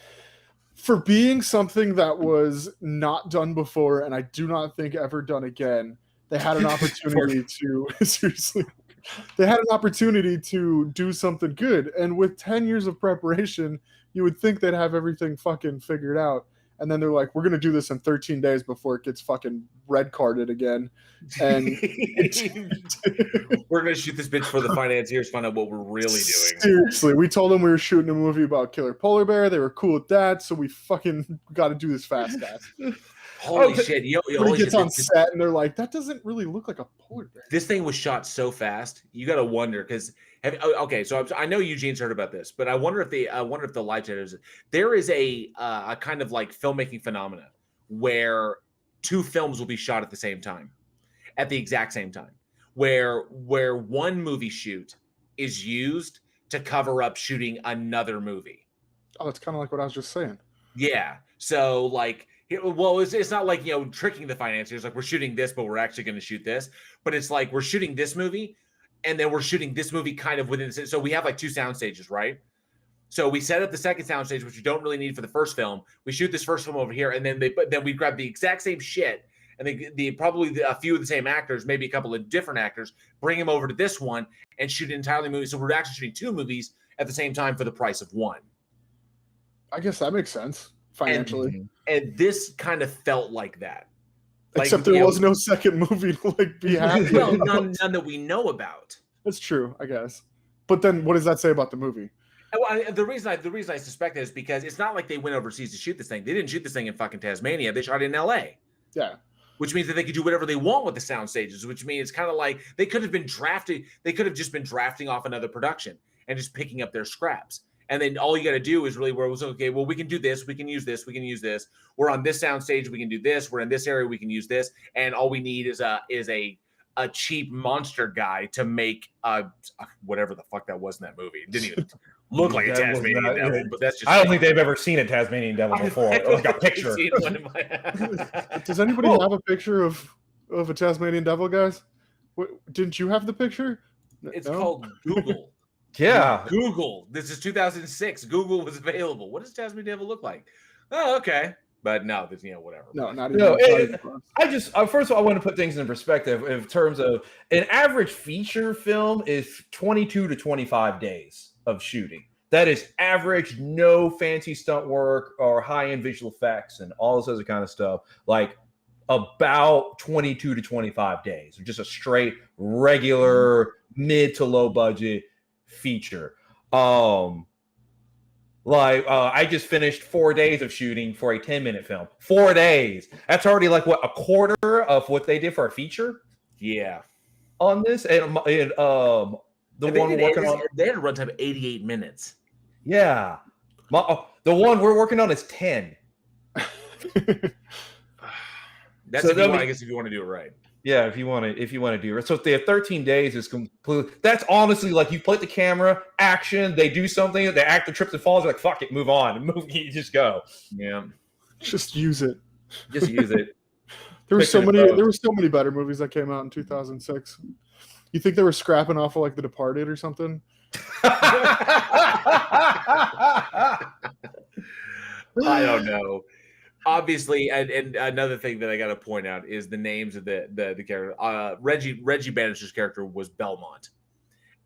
S2: for being something that was not done before, and I do not think ever done again. They had an opportunity to seriously. They had an opportunity to do something good, and with 10 years of preparation, you would think they'd have everything fucking figured out. And then they're like, we're going to do this in 13 days before it gets fucking red carded again. And
S3: we're going to shoot this bitch for the financiers, find out what we're really doing.
S2: Seriously, we told them we were shooting a movie about killer polar bear. They were cool with that. So we fucking got to do this fast, guys.
S3: Holy shit. He
S2: gets on set and they're like, that doesn't really look like a polar bear.
S3: This thing was shot so fast. You got to wonder because so I know Eugene's heard about this, but I wonder if the live chat is. There is a kind of like filmmaking phenomena where 2 films will be shot at the same time, at the exact same time, where one movie shoot is used to cover up shooting another movie.
S2: Oh, that's kind of like what I was just saying.
S3: Yeah. So like. Well, it's not like, tricking the financiers. Like, we're shooting this, but we're actually going to shoot this. But it's like we're shooting this movie, and then we're shooting this movie kind of within. So we have like 2 sound stages, right? So we set up the second sound stage, which we don't really need for the first film. We shoot this first film over here, and then we grab the exact same shit, and probably a few of the same actors, maybe a couple of different actors, bring them over to this one and shoot an entirely movie. So we're actually shooting 2 movies at the same time for the price of 1.
S2: I guess that makes sense. Financially,
S3: and this kind of felt like that.
S2: Except there was no second movie to like be happy.
S3: Well, none that we know about.
S2: That's true, I guess. But then, what does that say about the movie?
S3: Well, the reason I suspect that is because it's not like they went overseas to shoot this thing. They didn't shoot this thing in fucking Tasmania. They shot it in L.A.
S2: Yeah.
S3: Which means that they could do whatever they want with the sound stages, which means it's kind of like they could have just been drafting off another production and just picking up their scraps. And then all you got to do is really okay, well, we can do this, we can use this, we can use this. We're on this sound stage, we can do this. We're in this area, we can use this. And all we need is a cheap monster guy to make whatever the fuck that was in that movie. It didn't even look like a Tasmanian devil, but that's just.
S1: I don't think they've ever seen a Tasmanian devil before. Like a picture.
S2: Does anybody have a picture of a Tasmanian devil, guys? Didn't you have the picture?
S3: It's called Google.
S1: Yeah.
S3: Google. This is 2006. Google was available. What does Tasmanian devil look like? Oh, okay. But no, there's whatever.
S2: No, not even.
S1: I just first of all, I want to put things in perspective in terms of an average feature film is 22 to 25 days of shooting. That is average, no fancy stunt work or high-end visual effects and all this other kind of stuff. Like about 22 to 25 days, just a straight regular mid to low budget feature. I just finished 4 days of shooting for a 10-minute film. 4 days. That's already like what, a quarter of what they did for a feature?
S3: Yeah.
S1: On this and the one we're working on,
S3: they had a runtime of 88 minutes.
S1: Yeah. The one we're working on is 10.
S3: That's I guess if you want to do it right.
S1: Yeah, if you want to do it. So if they have 13 days, is completely. That's honestly like you play the camera, action, they do something, the actor trips and falls, like fuck it, move on, you just go.
S3: Yeah,
S2: just use it.
S1: Just use it.
S2: There were so many better movies that came out in 2006. You think they were scrapping off of like The Departed or something?
S3: I don't know. Obviously, and another thing that I got to point out is the names of the character. Reggie Bannister's character was Belmont,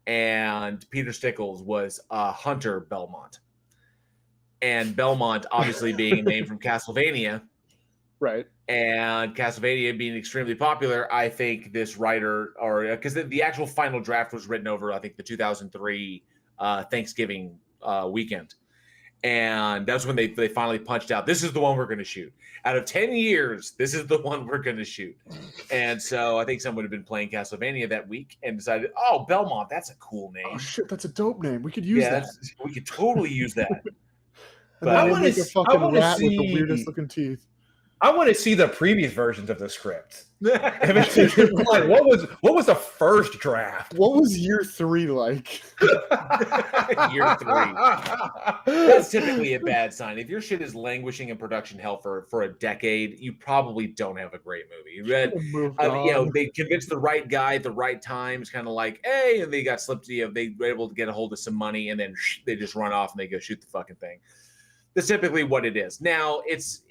S3: and Peter Stickles was Hunter Belmont. And Belmont, obviously, being a name from Castlevania,
S2: right? And
S3: Castlevania being extremely popular, I think this writer, or because the actual final draft was written over, I think the 2003 Thanksgiving weekend. And that's when they finally punched out, this is the one we're going to shoot. Out of 10 years, this is the one we're going to shoot. And so I think someone had been playing Castlevania that week and decided, oh, Belmont, that's a cool name.
S2: Oh, shit, that's a dope name. We could use that.
S3: We could totally use that.
S2: But I want to make a fucking rat with the weirdest looking teeth.
S1: I want to see the previous versions of the script. Like, what was the first draft?
S2: What was year 3 like?
S3: Year 3. That's typically a bad sign. If your shit is languishing in production hell for a decade, you probably don't have a great movie. They convinced the right guy at the right time. It's kind of like, hey, and they got slipped. They were able to get a hold of some money, and then they just run off and they go shoot the fucking thing. That's typically what it is. Now it's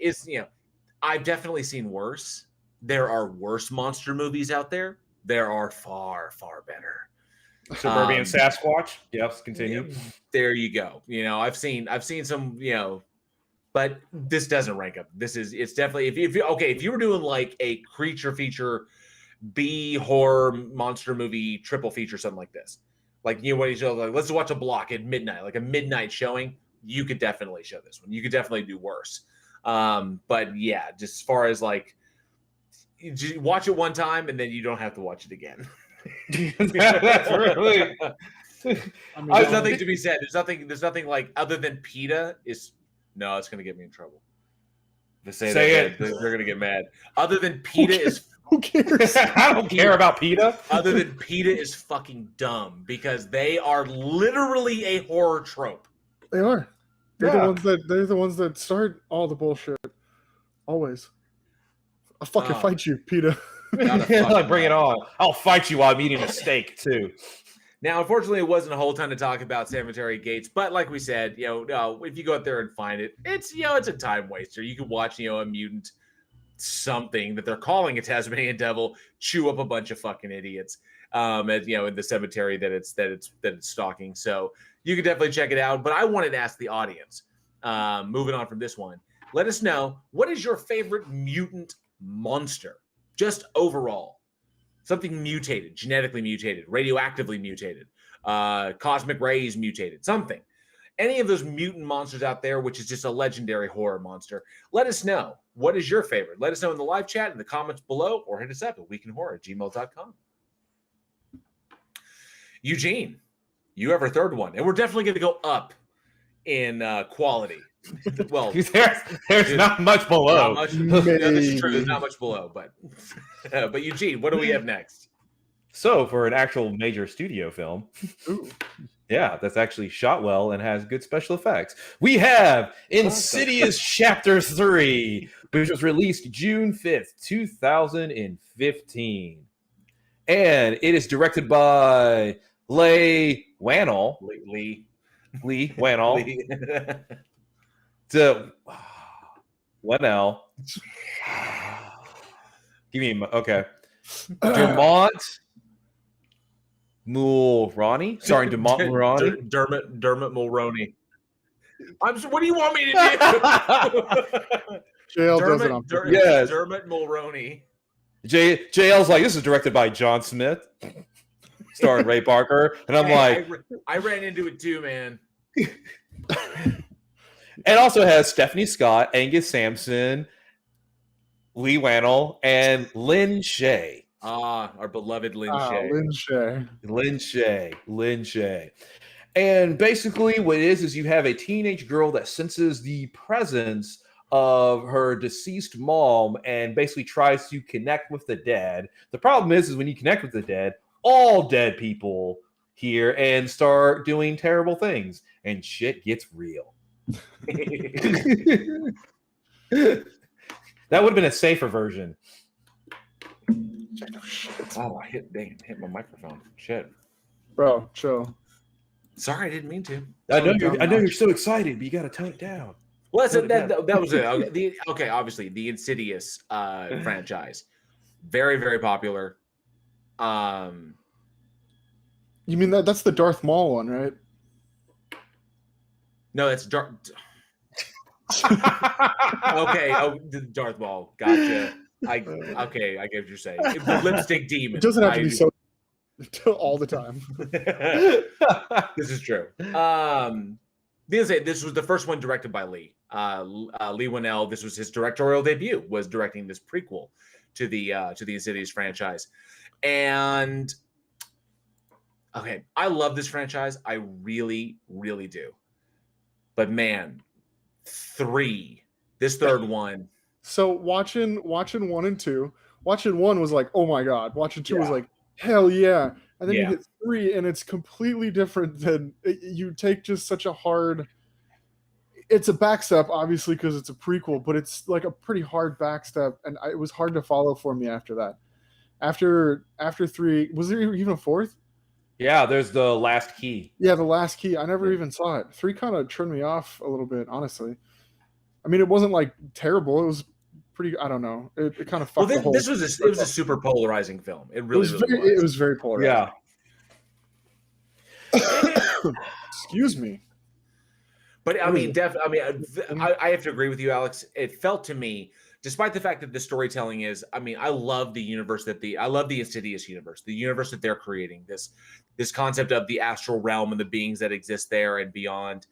S3: I've definitely seen worse. There are worse monster movies out there. There are far, far better.
S1: Suburban Sasquatch. Yes, continue.
S3: There you go. I've seen some, but this doesn't rank up. It's definitely if you were doing like a creature feature, B horror monster movie triple feature, something like this, like let's watch a block at midnight, like a midnight showing. You could definitely show this one. You could definitely do worse. But yeah, just as far as like, you watch it one time and then you don't have to watch it again.
S1: That's really.
S3: There's nothing to be said. There's nothing like other than PETA is. No, it's gonna get me in trouble. To say that, they're gonna get mad. Other than PETA is.
S2: Who cares?
S1: I don't care about PETA.
S3: Other than PETA is fucking dumb because they are literally a horror trope.
S2: They are. They're the ones that start all the bullshit. Always. I'll fucking fight you, PETA.
S1: Bring it on. I'll fight you while I'm eating a steak too.
S3: Now, unfortunately, it wasn't a whole ton to talk about Cemetery Gates, but like we said, if you go out there and find it, it's a time waster. You can watch, a mutant something that they're calling a Tasmanian devil chew up a bunch of fucking idiots, in the cemetery that it's stalking. So you can definitely check it out. But I wanted to ask the audience, moving on from this one, let us know, what is your favorite mutant monster? Just overall. Something mutated, genetically mutated, radioactively mutated, cosmic rays mutated, something. any of those mutant monsters out there, which is just a legendary horror monster, let us know. What is your favorite? Let us know in the live chat, in the comments below, or hit us up at weekinhorror@gmail.com. Eugene, you have our third one, and we're definitely going to go up in quality. Well,
S1: there's not much below.
S3: Not much, no, this is true. There's not much below, but but Eugene, what do we have next?
S1: So for an actual major studio film, yeah, that's actually shot well and has good special effects, we have Insidious Chapter 3, which was released June 5th, 2015. And it is directed by Leigh Whannell.
S3: Lee
S1: Whannell. Whannell. Give me okay. Dermot Mulroney. Sorry, Dermot Mulroney.
S3: Dermot Mulroney. What do you want me to do?
S2: JL does it on
S1: yes.
S3: Dermot Mulroney.
S1: JL's like, this is directed by John Smith, starring Ray Parker, and I'm like,
S3: I ran into it too, man.
S1: It also has Stephanie Scott, Angus Sampson, Leigh Whannell, and Lynn Shay.
S3: Our beloved Lynn Shay.
S1: Lynn Shay. And basically what it is you have a teenage girl that senses the presence of her deceased mom and basically tries to connect with the dead. The problem is when you connect with the dead, all dead people here and start doing terrible things, and shit gets real. That would have been a safer version.
S3: Oh, I hit my microphone. Shit.
S2: Bro, chill.
S3: Sorry, I didn't mean to.
S1: I know you're so excited, but you got to tone it down.
S3: Well, that was it. Okay, obviously the Insidious franchise, very very popular.
S2: You mean that's the Darth Maul one, right?
S3: No, that's Darth. Okay, Darth Maul. Gotcha. I get what you're saying. The lipstick demon.
S2: It doesn't have to be so all the time.
S3: This is true. This was the first one directed by Leigh Whannell. This was his directorial debut, was directing this prequel to the Insidious franchise. And okay, I love this franchise. I really, really do. But man, this third one.
S2: So watching 1 and 2, watching 1 was like, oh my god. Watching 2 was like, hell yeah. And then you hit 3 and it's completely different than you take just such a hard. It's a backstep, obviously, because it's a prequel, but it's like a pretty hard backstep, and it was hard to follow for me after that. After 3, was there even a 4th?
S1: Yeah, there's the last key.
S2: Yeah, the last key. I never even saw it. 3 kind of turned me off a little bit, honestly. I mean, it wasn't like terrible. It was pretty. I don't know. It kind of fucked the whole.
S3: It was a super polarizing film. It really was.
S2: It was very polarizing.
S1: Yeah.
S2: Excuse me.
S3: But I mean, I have to agree with you, Alex. It felt to me, despite the fact that the storytelling is, I love the universe I love the Insidious universe, the universe that they're creating. This concept of the astral realm and the beings that exist there and beyond.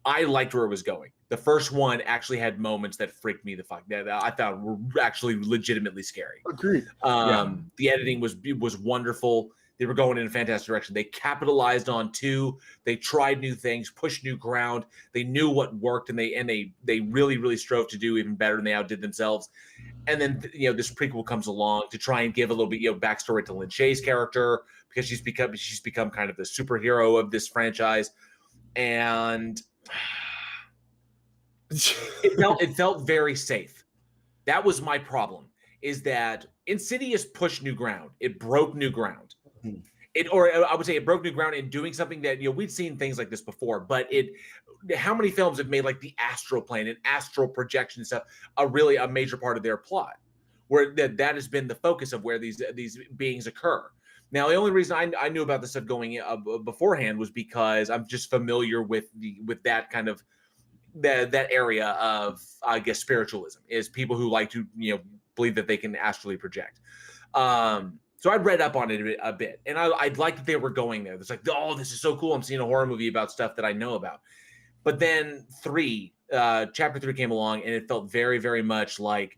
S3: I liked where it was going. The first one actually had moments that freaked me the fuck that I found were actually legitimately scary.
S2: Agreed.
S3: The editing was wonderful. They were going in a fantastic direction. They capitalized on 2. They tried new things, pushed new ground. They knew what worked, and they really, really strove to do even better, and they outdid themselves. And then this prequel comes along to try and give a little bit backstory to Lynn Shay's character, because she's become kind of the superhero of this franchise, and it felt very safe. That was my problem, is that Insidious pushed new ground. It broke new ground. I would say it broke new ground in doing something that we'd seen things like this before, but how many films have made like the astral plane and astral projection stuff a major part of their plot, where that has been the focus of where these beings occur. Now, the only reason I knew about this stuff going beforehand was because I'm just familiar with that kind of that area of, I guess, spiritualism, is people who like to believe that they can astrally project. So I'd read up on it a bit, and I'd like that they were going there. It's like, oh, this is so cool. I'm seeing a horror movie about stuff that I know about. But then chapter 3 came along, and it felt very, very much like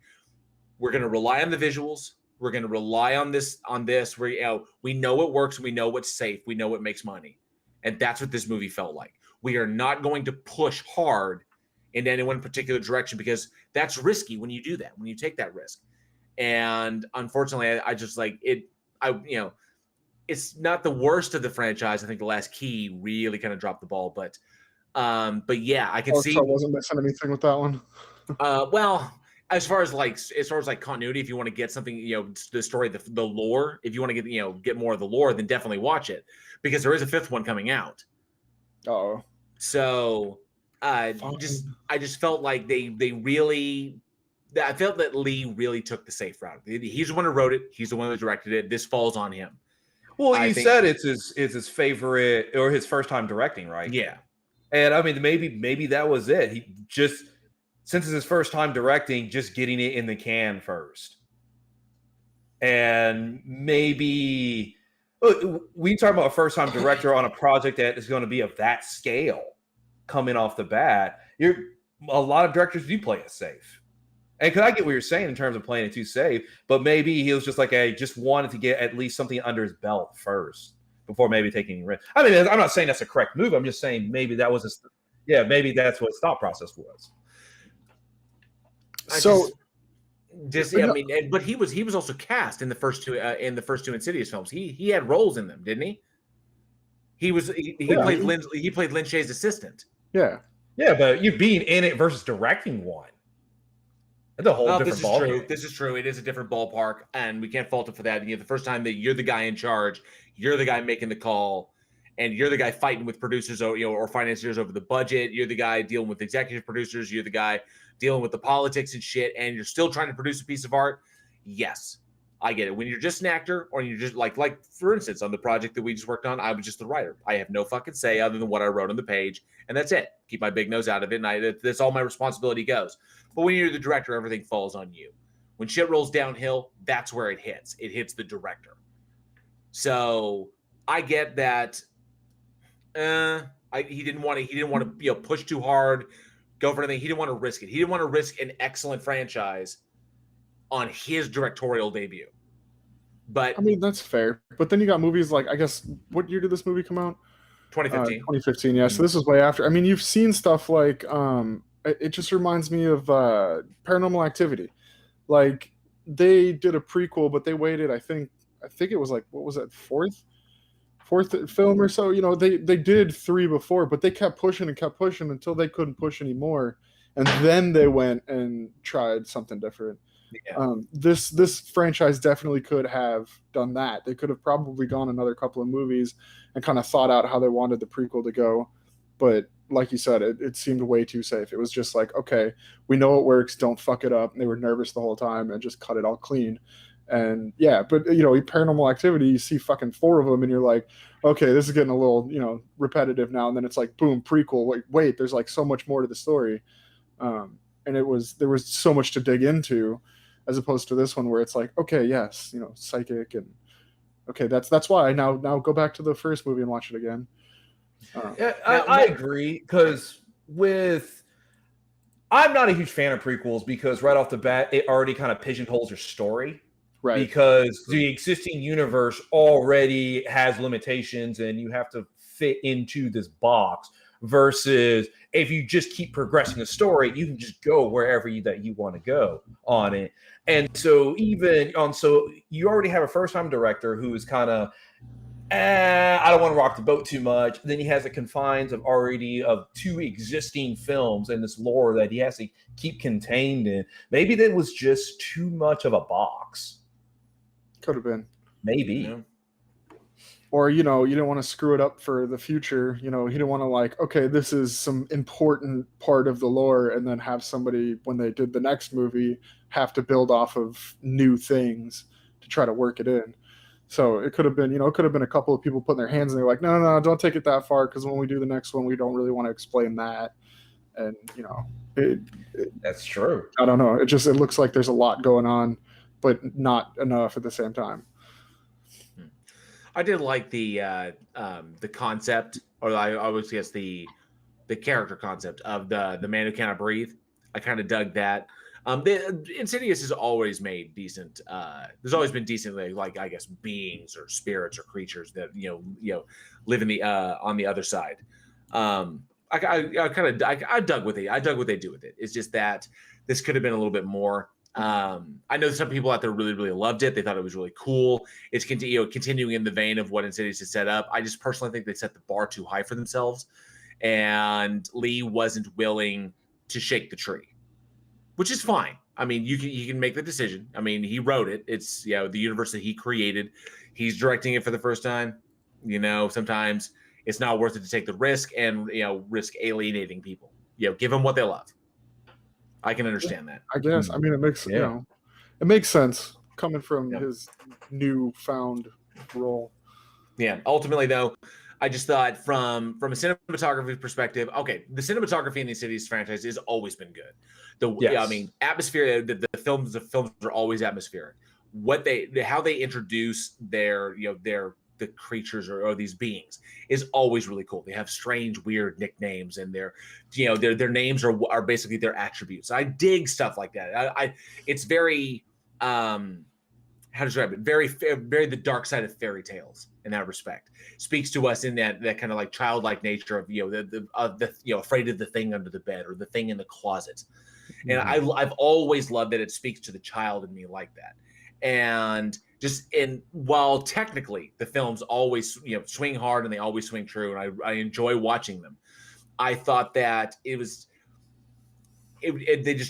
S3: we're going to rely on the visuals. We're going to rely on this. We know what works. We know what's safe. We know what makes money. And that's what this movie felt like. We are not going to push hard in any one particular direction because that's risky when you do that, when you take that risk. And unfortunately, I just like it. It's not the worst of the franchise. I think The Last Key really kind of dropped the ball, but yeah, I can see.
S2: So I wasn't missing anything with that one.
S3: Well, as far as continuity, if you want to get something, the story, the lore, if you want to get more of the lore, then definitely watch it because there is a 5th one coming out.
S2: Oh,
S3: so I just felt like they really. I felt that Lee really took the safe route. He's the one who wrote it. He's the one who directed it. This falls on him.
S1: Well, you said it's his favorite or his first time directing, right?
S3: Yeah.
S1: And I mean, maybe that was it. He just, since it's his first time directing, just getting it in the can first. And maybe we talk about a first time director on a project that is going to be of that scale coming off the bat. A lot of directors do play it safe. And because I get what you're saying in terms of playing it too safe, but maybe he was just like, just wanted to get at least something under his belt first before maybe taking any risk. I mean, I'm not saying that's a correct move. I'm just saying maybe that was maybe that's what his thought process was.
S3: But he was also cast in the first two Insidious films. He had roles in them, didn't he? He played Lin Shaye's assistant.
S2: Yeah,
S1: but you being in it versus directing one. That's a whole different ballpark.
S3: This is true. It is a different ballpark, and we can't fault him for that. The first time that you're the guy in charge, you're the guy making the call, and you're the guy fighting with producers or financiers over the budget. You're the guy dealing with executive producers. You're the guy dealing with the politics and shit, and you're still trying to produce a piece of art. Yes, I get it. When you're just an actor, or you're just like for instance, on the project that we just worked on, I was just the writer. I have no fucking say other than what I wrote on the page, and that's it. Keep my big nose out of it, and that's all my responsibility goes. But when you're the director, everything falls on you. When shit rolls downhill, that's where it hits. It hits the director. So I get that. He didn't want to push too hard, go for anything. He didn't want to risk it. He didn't want to risk an excellent franchise on his directorial debut. But
S2: I mean, that's fair. But then you got movies like, I guess, what year did this movie come out?
S3: 2015.
S2: 2015, yeah. So this is way after. I mean, you've seen stuff like it just reminds me of Paranormal Activity. Like, they did a prequel, but they waited, I think it was like, what was that, fourth film or so? They did 3 before, but they kept pushing until they couldn't push anymore. And then they went and tried something different. Yeah. This franchise definitely could have done that. They could have probably gone another couple of movies and kind of thought out how they wanted the prequel to go. But like you said, it seemed way too safe. It was just like, okay, we know it works. Don't fuck it up. And they were nervous the whole time and just cut it all clean. And yeah, but Paranormal Activity, you see fucking 4 of them and you're like, okay, this is getting a little, repetitive now. And then it's like, boom, prequel. Wait, there's like so much more to the story. And there was so much to dig into, as opposed to this one where it's like, okay, yes, psychic, and okay, that's why I now go back to the first movie and watch it again.
S1: I agree, because I'm not a huge fan of prequels because right off the bat it already kind of pigeonholes your story, right? Because the existing universe already has limitations and you have to fit into this box. Versus if you just keep progressing the story, you can just go wherever you want to go on it. And so so you already have a first-time director who is kind of, I don't want to rock the boat too much. Then he has the confines of 2 existing films and this lore that he has to keep contained in. Maybe that was just too much of a box.
S2: Could have been.
S1: Maybe. Yeah.
S2: Or, you didn't want to screw it up for the future. He didn't want to like, okay, this is some important part of the lore, and then have somebody, when they did the next movie, have to build off of new things to try to work it in. So it could have been, a couple of people putting their hands in there like, no, don't take it that far, because when we do the next one, we don't really want to explain that. And,
S1: that's true.
S2: I don't know. It looks like there's a lot going on, but not enough at the same time.
S3: I did like the concept, or I always guess the the character concept of the man who cannot breathe. I kind of dug that. Insidious has always made decent. There's always been decently, like, I guess, beings or spirits or creatures that live in the on the other side. I dug what they do with it. It's just that this could have been a little bit more. I know some people out there really, really loved it. They thought it was really cool. It's continuing in the vein of what Insidious has set up. I just personally think they set the bar too high for themselves, and Lee wasn't willing to shake the tree, which is fine. I mean, you can make the decision. I mean, he wrote it. It's the universe that he created. He's directing it for the first time. Sometimes it's not worth it to take the risk and risk alienating people. Give them what they love. I can understand that.
S2: I guess. I mean, it makes it makes sense coming from his newfound role.
S3: Yeah. Ultimately, though, I just thought from a cinematography perspective, okay, the cinematography in the Insidious franchise has always been good. Atmosphere. The films are always atmospheric. How they introduce the creatures or these beings is always really cool. They have strange, weird nicknames, and their names are basically their attributes. I dig stuff like that. It's very how to describe it? Very the dark side of fairy tales in that respect. Speaks to us in that kind of like childlike nature of the afraid of the thing under the bed or the thing in the closet. And I've always loved that it speaks to the child in me like that. And while technically the films always swing hard and they always swing true, and I enjoy watching them, I thought that they just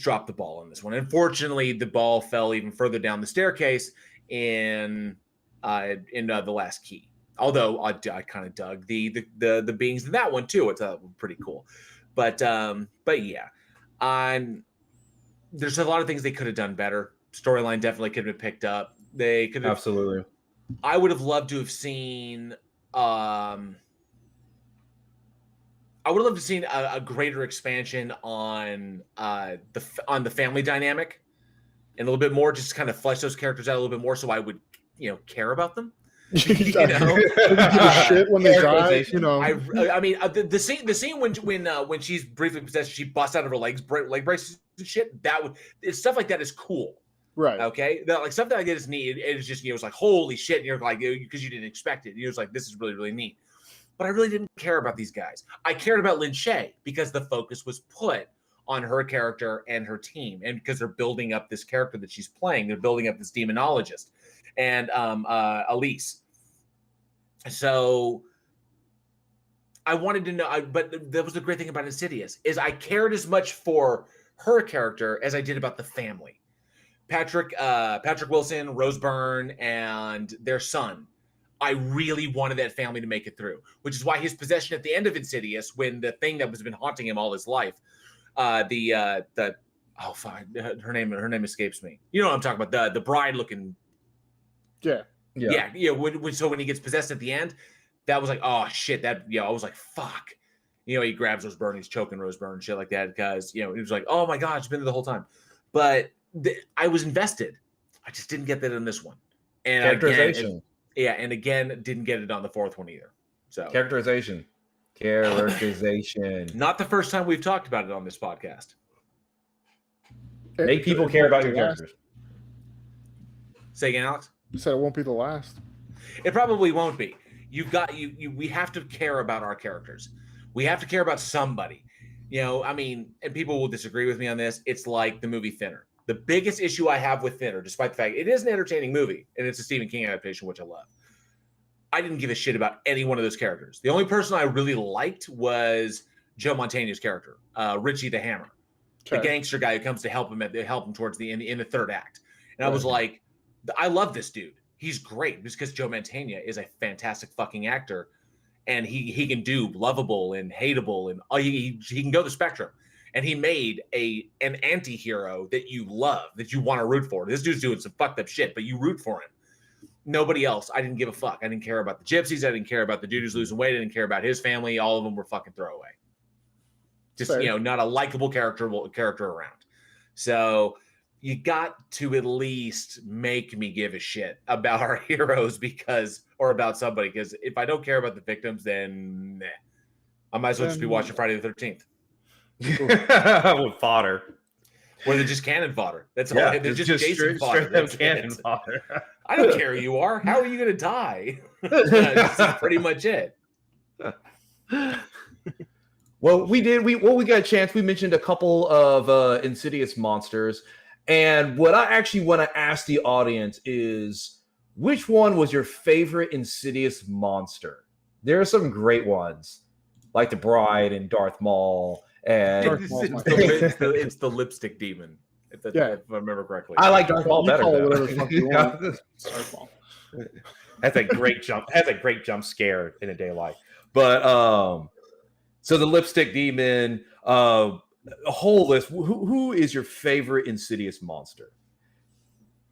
S3: dropped the ball on this one. Unfortunately, the ball fell even further down the staircase in the last key. Although I kind of dug the beings in that one too. It's pretty cool, but yeah, there's a lot of things they could have done better. Storyline definitely could have been picked up. They could have
S1: absolutely.
S3: I would have loved to have seen. I would have loved to have seen a greater expansion on the family dynamic, and a little bit more, just kind of flesh those characters out a little bit more, so I would care about them.
S2: Give a shit when they die.
S3: I mean, the scene when she's briefly possessed, she busts out of her leg braces and shit. It's stuff like that is cool.
S2: Right.
S3: Okay. Stuff that I get is neat. It is just, it's like, holy shit. And you're like, because you didn't expect it. You're just like, this is really, really neat. But I really didn't care about these guys. I cared about Lin Shaye because the focus was put on her character and her team. And because they're building up this character that she's playing, they're building up this demonologist and Elise. So I wanted to know, but that was the great thing about Insidious, is I cared as much for her character as I did about the family. Patrick Wilson, Rose Byrne, and their son. I really wanted that family to make it through, which is why his possession at the end of Insidious, when the thing that has been haunting him all his life, her name escapes me. You know what I'm talking about? The bride looking.
S2: Yeah.
S3: So when he gets possessed at the end, that was like, oh shit. I was like, fuck. He grabs Rose Byrne, he's choking Rose Byrne, shit like that, because he was like, oh my god, she's been there the whole time. But I was invested. I just didn't get that in this one. And
S1: characterization.
S3: And again, didn't get it on the fourth one either. So
S1: characterization.
S3: Not the first time we've talked about it on this podcast.
S1: Make people care about your characters.
S3: Say again, Alex?
S2: You said it won't be the last.
S3: It probably won't be. We have to care about our characters. We have to care about somebody. And people will disagree with me on this. It's like the movie Thinner. The biggest issue I have with Thinner, despite the fact it is an entertaining movie, and it's a Stephen King adaptation, which I love, I didn't give a shit about any one of those characters. The only person I really liked was Joe Mantegna's character, Richie the Hammer, the gangster guy who comes to help him towards the end in the third act. And I was like, I love this dude. He's great, just because Joe Mantegna is a fantastic fucking actor, and he can do lovable and hateable, and he can go the spectrum. And he made an anti-hero that you love, that you want to root for. This dude's doing some fucked up shit, but you root for him. Nobody else. I didn't give a fuck. I didn't care about the gypsies. I didn't care about the dude who's losing weight. I didn't care about his family. All of them were fucking throwaway. Just, not a likable character around. So you got to at least make me give a shit about our heroes or about somebody. Because if I don't care about the victims, then I might as well just be watching Friday the 13th.
S1: With fodder.
S3: Or they're just cannon fodder. That's all.
S1: Yeah,
S3: They're just Jason fodder.
S1: Straight cannon fodder.
S3: I don't care who you are. How are you going to die? This is pretty much it.
S1: Well, we got a chance. We mentioned a couple of Insidious monsters. And what I actually want to ask the audience is, which one was your favorite Insidious monster? There are some great ones, like the Bride and Darth Maul. And
S3: it's the lipstick demon, if I remember correctly.
S1: I like Darth Maul better. That's a great jump. That's a great jump scare in a daylight. But so the lipstick demon, a whole list. Who is your favorite Insidious monster?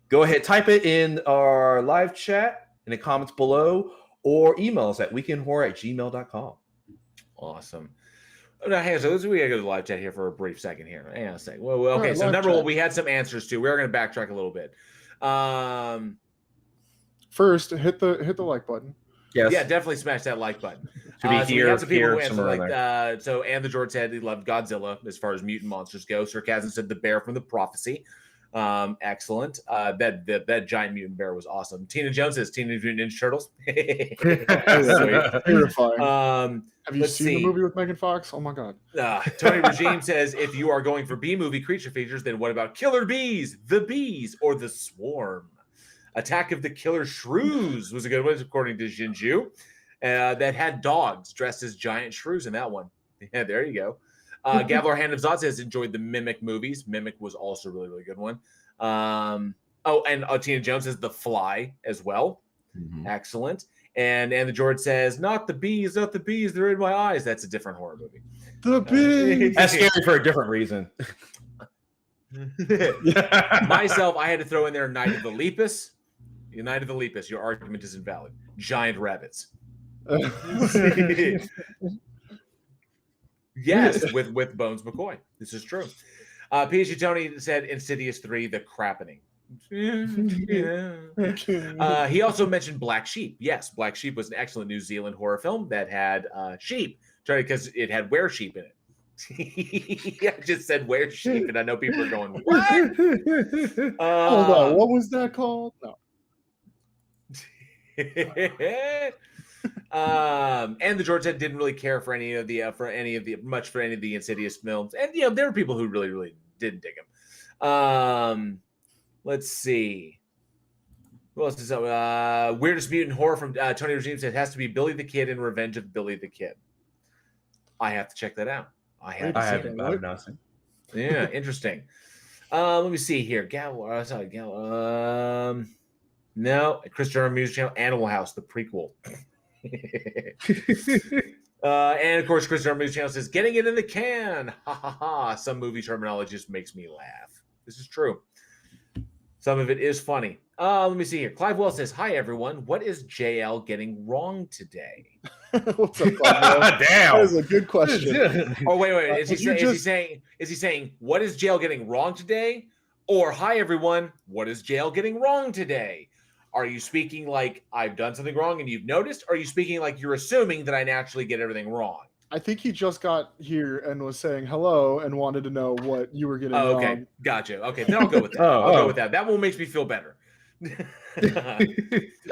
S1: Go ahead, type it in our live chat in the comments below, or email us at weekinhorror@gmail.com.
S3: Awesome. No, hey, so we gotta go to the live chat here for a brief second here. Hang on a second. Well, okay.
S2: Right,
S3: So number one, we had some answers to. We're gonna backtrack a little bit.
S2: First, hit the like button.
S1: Yes.
S3: Yeah, definitely smash that like button.
S1: To be
S3: So we
S1: here,
S3: had some people
S1: here,
S3: who answered
S1: somewhere
S3: like so and the George said he loved Godzilla as far as mutant monsters go. Sarcasm said the bear from the Prophecy. Excellent. That giant mutant bear was awesome. Tina Jones says Teenage Mutant Ninja Turtles.
S2: Terrifying. Have you seen the movie with Megan Fox? Oh my god.
S3: Tony Regime says if you are going for B movie creature features, then what about Killer Bees, The Bees, or The Swarm? Attack of the Killer Shrews was a good one, according to Jinju. That had dogs dressed as giant shrews in that one. Yeah, there you go. Gavlar Hand of Zod says enjoyed the Mimic movies. Mimic was also a really, really good one. And Tina Jones says The Fly as well. Mm-hmm. Excellent. And the George says, not the bees, they're in my eyes. That's a different horror movie.
S2: The bees.
S1: That's scary for a different reason.
S3: Myself, I had to throw in there Night of the Lepus. Night of the Lepus, your argument is invalid. Giant rabbits. Yes, with Bones McCoy. This is true. PhD Tony said Insidious 3, The Crappening. He also mentioned Black Sheep. Yes, Black Sheep was an excellent New Zealand horror film that had sheep, because it had were-sheep in it. I just said were-sheep, and I know people are going, what?
S2: Hold on, what was that called? No.
S3: And the George said didn't really care for any of the Insidious films, and there were people who really, really didn't dig them. Let's see. Who else is weirdest mutant horror from Tony Regime said it has to be Billy the Kid in Revenge of Billy the Kid. I have to check that out. I have not seen. Yeah, interesting. Let me see here. No, Christopher Music Channel, Animal House, the prequel. And of course, Christopher Music Channel says, getting it in the can. Ha ha ha. Some movie terminology just makes me laugh. This is true. Some of it is funny. Let me see here. Clive Wells says, hi, everyone. What is JL getting wrong today?
S2: What's up, Clive?
S1: Damn.
S2: That is a good question.
S3: Oh, wait. Is he saying, what is JL getting wrong today? Or, hi, everyone. What is JL getting wrong today? Are you speaking like I've done something wrong and you've noticed? Or are you speaking like you're assuming that I naturally get everything wrong?
S2: I think he just got here and was saying hello and wanted to know what you were getting wrong.
S3: Okay, gotcha. Okay, then I'll go with that. I'll go with that. That one makes me feel better.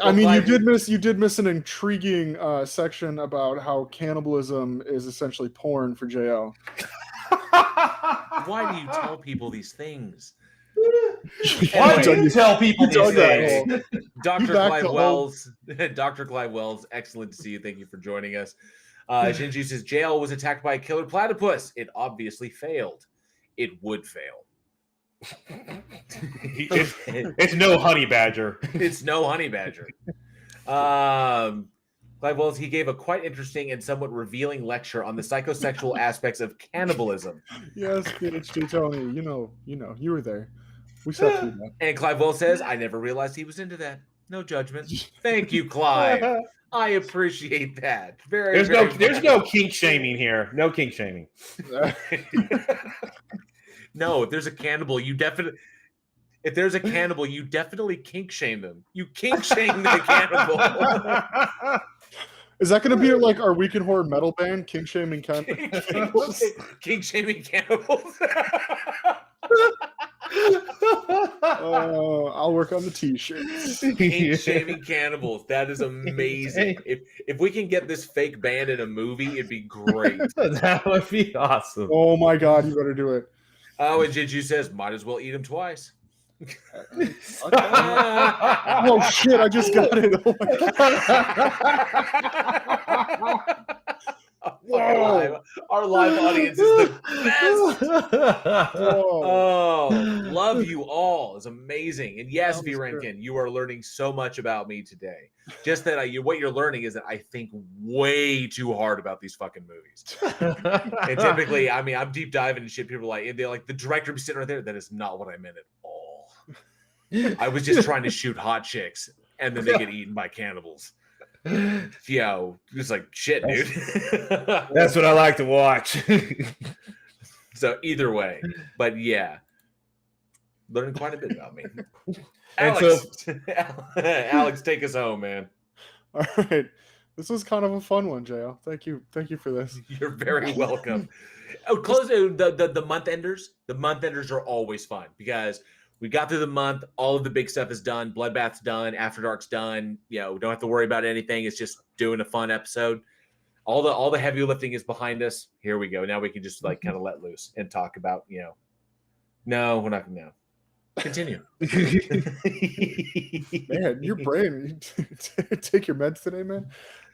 S2: I mean, you did miss an intriguing section about how cannibalism is essentially porn for JL.
S3: Why do you tell people these things?
S1: Why do you tell people these things?
S3: Dr. Clive Wells, Dr. Clive Wells, excellent to see you. Thank you for joining us. Shinju says, JL was attacked by a killer platypus. It obviously failed. It would fail.
S1: It's no honey badger.
S3: It's no honey badger. Clive Wells, he gave a quite interesting and somewhat revealing lecture on the psychosexual aspects of cannibalism.
S2: Yes, PhD Tony, you were there. We sat through that.
S3: And Clive Wells says, I never realized he was into that. No judgment. Thank you, Clive. I appreciate that. There's
S1: no kink shaming here. No kink shaming.
S3: No, if there's a cannibal, you definitely kink shame them. You kink shame the cannibal.
S2: Is that going to be like our Week in Horror metal band, King Shaming Cannibals?
S3: King Shaming Cannibals.
S2: I'll work on the t-shirts.
S3: King Shaming Cannibals. That is amazing. If we can get this fake band in a movie, it'd be great.
S1: That would be awesome.
S2: Oh my god, you better do it.
S3: Oh, and Juju says, might as well eat them twice.
S2: Oh shit, I just got it. Oh my god.
S3: Our live audience is the best. Oh, love you all. It's amazing. And yes, V. Rankin, you are learning so much about me today. Just that what you're learning is that I think way too hard about these fucking movies. And typically, I mean, I'm deep diving and shit. People are like, they're like, the director be sitting right there. That is not what I meant at all. I was just trying to shoot hot chicks, and then they get eaten by cannibals. Yo, it's like shit, dude.
S1: That's what I like to watch.
S3: So either way, but yeah, learning quite a bit about me.
S1: And
S3: Alex, take us home, man.
S2: All right, this was kind of a fun one, JL. Thank you for this.
S3: You're very welcome. Oh, close the month enders. The month enders are always fun because we got through the month. All of the big stuff is done. Bloodbath's done. After Dark's done. You know, we don't have to worry about anything. It's just doing a fun episode. All the heavy lifting is behind us. Here we go. Now we can just like kind of let loose and talk about, you know. No, we're not going to. Continue.
S2: Man, your brain. Take your meds today, man.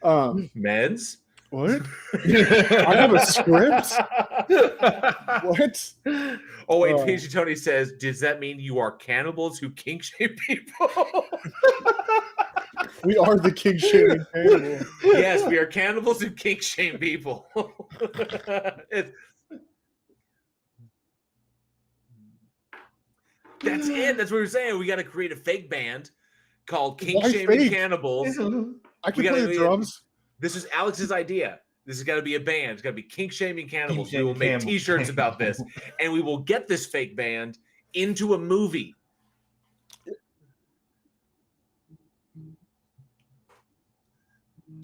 S3: Meds?
S2: What? I have a script? What?
S3: Oh, wait, PG Tony says, does that mean you are cannibals who kink shame people?
S2: We are the king shaming cannibals.
S3: Yes, we are cannibals who kink shame people. That's it. That's what we're saying. We got to create a fake band called Kink Shaming Cannibals.
S2: I can play the drums.
S3: This is Alex's idea. This has got to be a band. It's got to be Kink Shaming Cannibals. We will make T-shirts about this, and we will get this fake band into a movie.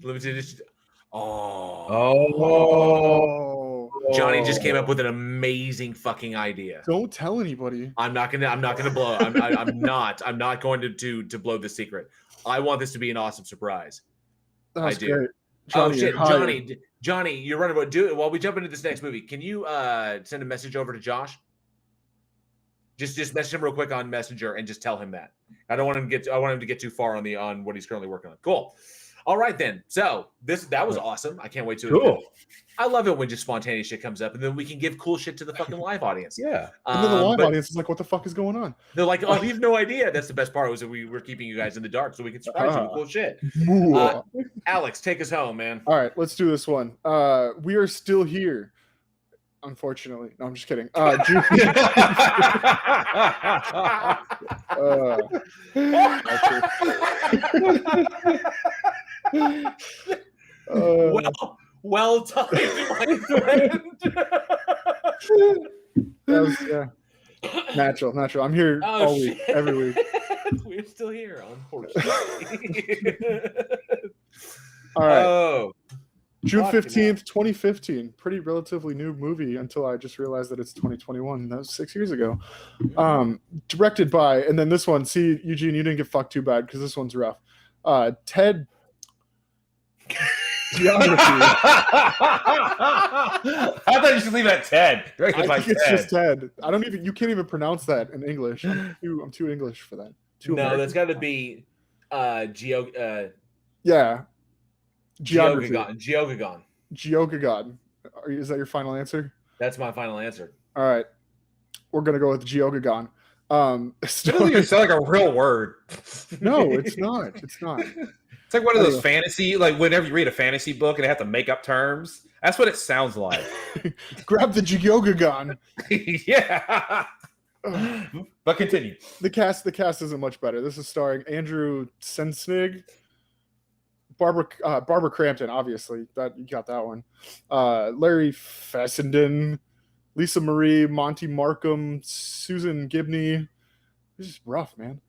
S3: Limited edition.
S2: Oh.
S3: Johnny just came up with an amazing fucking idea.
S2: Don't tell anybody.
S3: I'm not gonna blow. I'm not going to blow the secret. I want this to be an awesome surprise.
S2: That's
S3: I do.
S2: Great.
S3: Johnny, Johnny, you're running about do it while we jump into this next movie. Can you send a message over to Josh? Just message him real quick on Messenger and just tell him that. I want him to get too far on what he's currently working on. Cool. All right then. So that was awesome. I can't wait to.
S1: Cool.
S3: I love it when just spontaneous shit comes up, and then we can give cool shit to the fucking live audience.
S1: Yeah.
S2: And then the live audience is like, "What the fuck is going on?"
S3: They're like, "Oh, we have no idea." That's the best part was that we were keeping you guys in the dark so we could surprise you with cool shit. Alex, take us home, man.
S2: All right, let's do this one. We are still here. Unfortunately, no, I'm just kidding.
S3: Well timed, my friend.
S2: Natural. I'm here all week, every week.
S3: We're still here, unfortunately.
S2: All right. June 15th, 2015. Pretty relatively new movie until I just realized that it's 2021. That was 6 years ago. Directed by, and then this one, see, Eugene, you didn't get fucked too bad because this one's rough. Ted Geography.
S1: I thought you should leave it at Ted.
S2: I think it's just Ted. You can't even pronounce that in English. I'm too English for that.
S3: That's got to be
S2: yeah. Geography.
S3: Geogagon.
S2: Is that your final answer?
S3: That's my final answer.
S2: All right. We're going to go with Geogagon.
S1: It doesn't even sound like a real word.
S2: No, it's not. It's
S1: like one of those fantasy, like whenever you read a fantasy book and they have to make up terms. That's what it sounds like.
S2: Grab the Geogagon.
S1: Yeah. But continue.
S2: The cast isn't much better. This is starring Andrew Sensnig, Barbara Crampton, obviously. That you got that one. Larry Fessenden, Lisa Marie, Monty Markham, Susan Gibney. This is rough, man.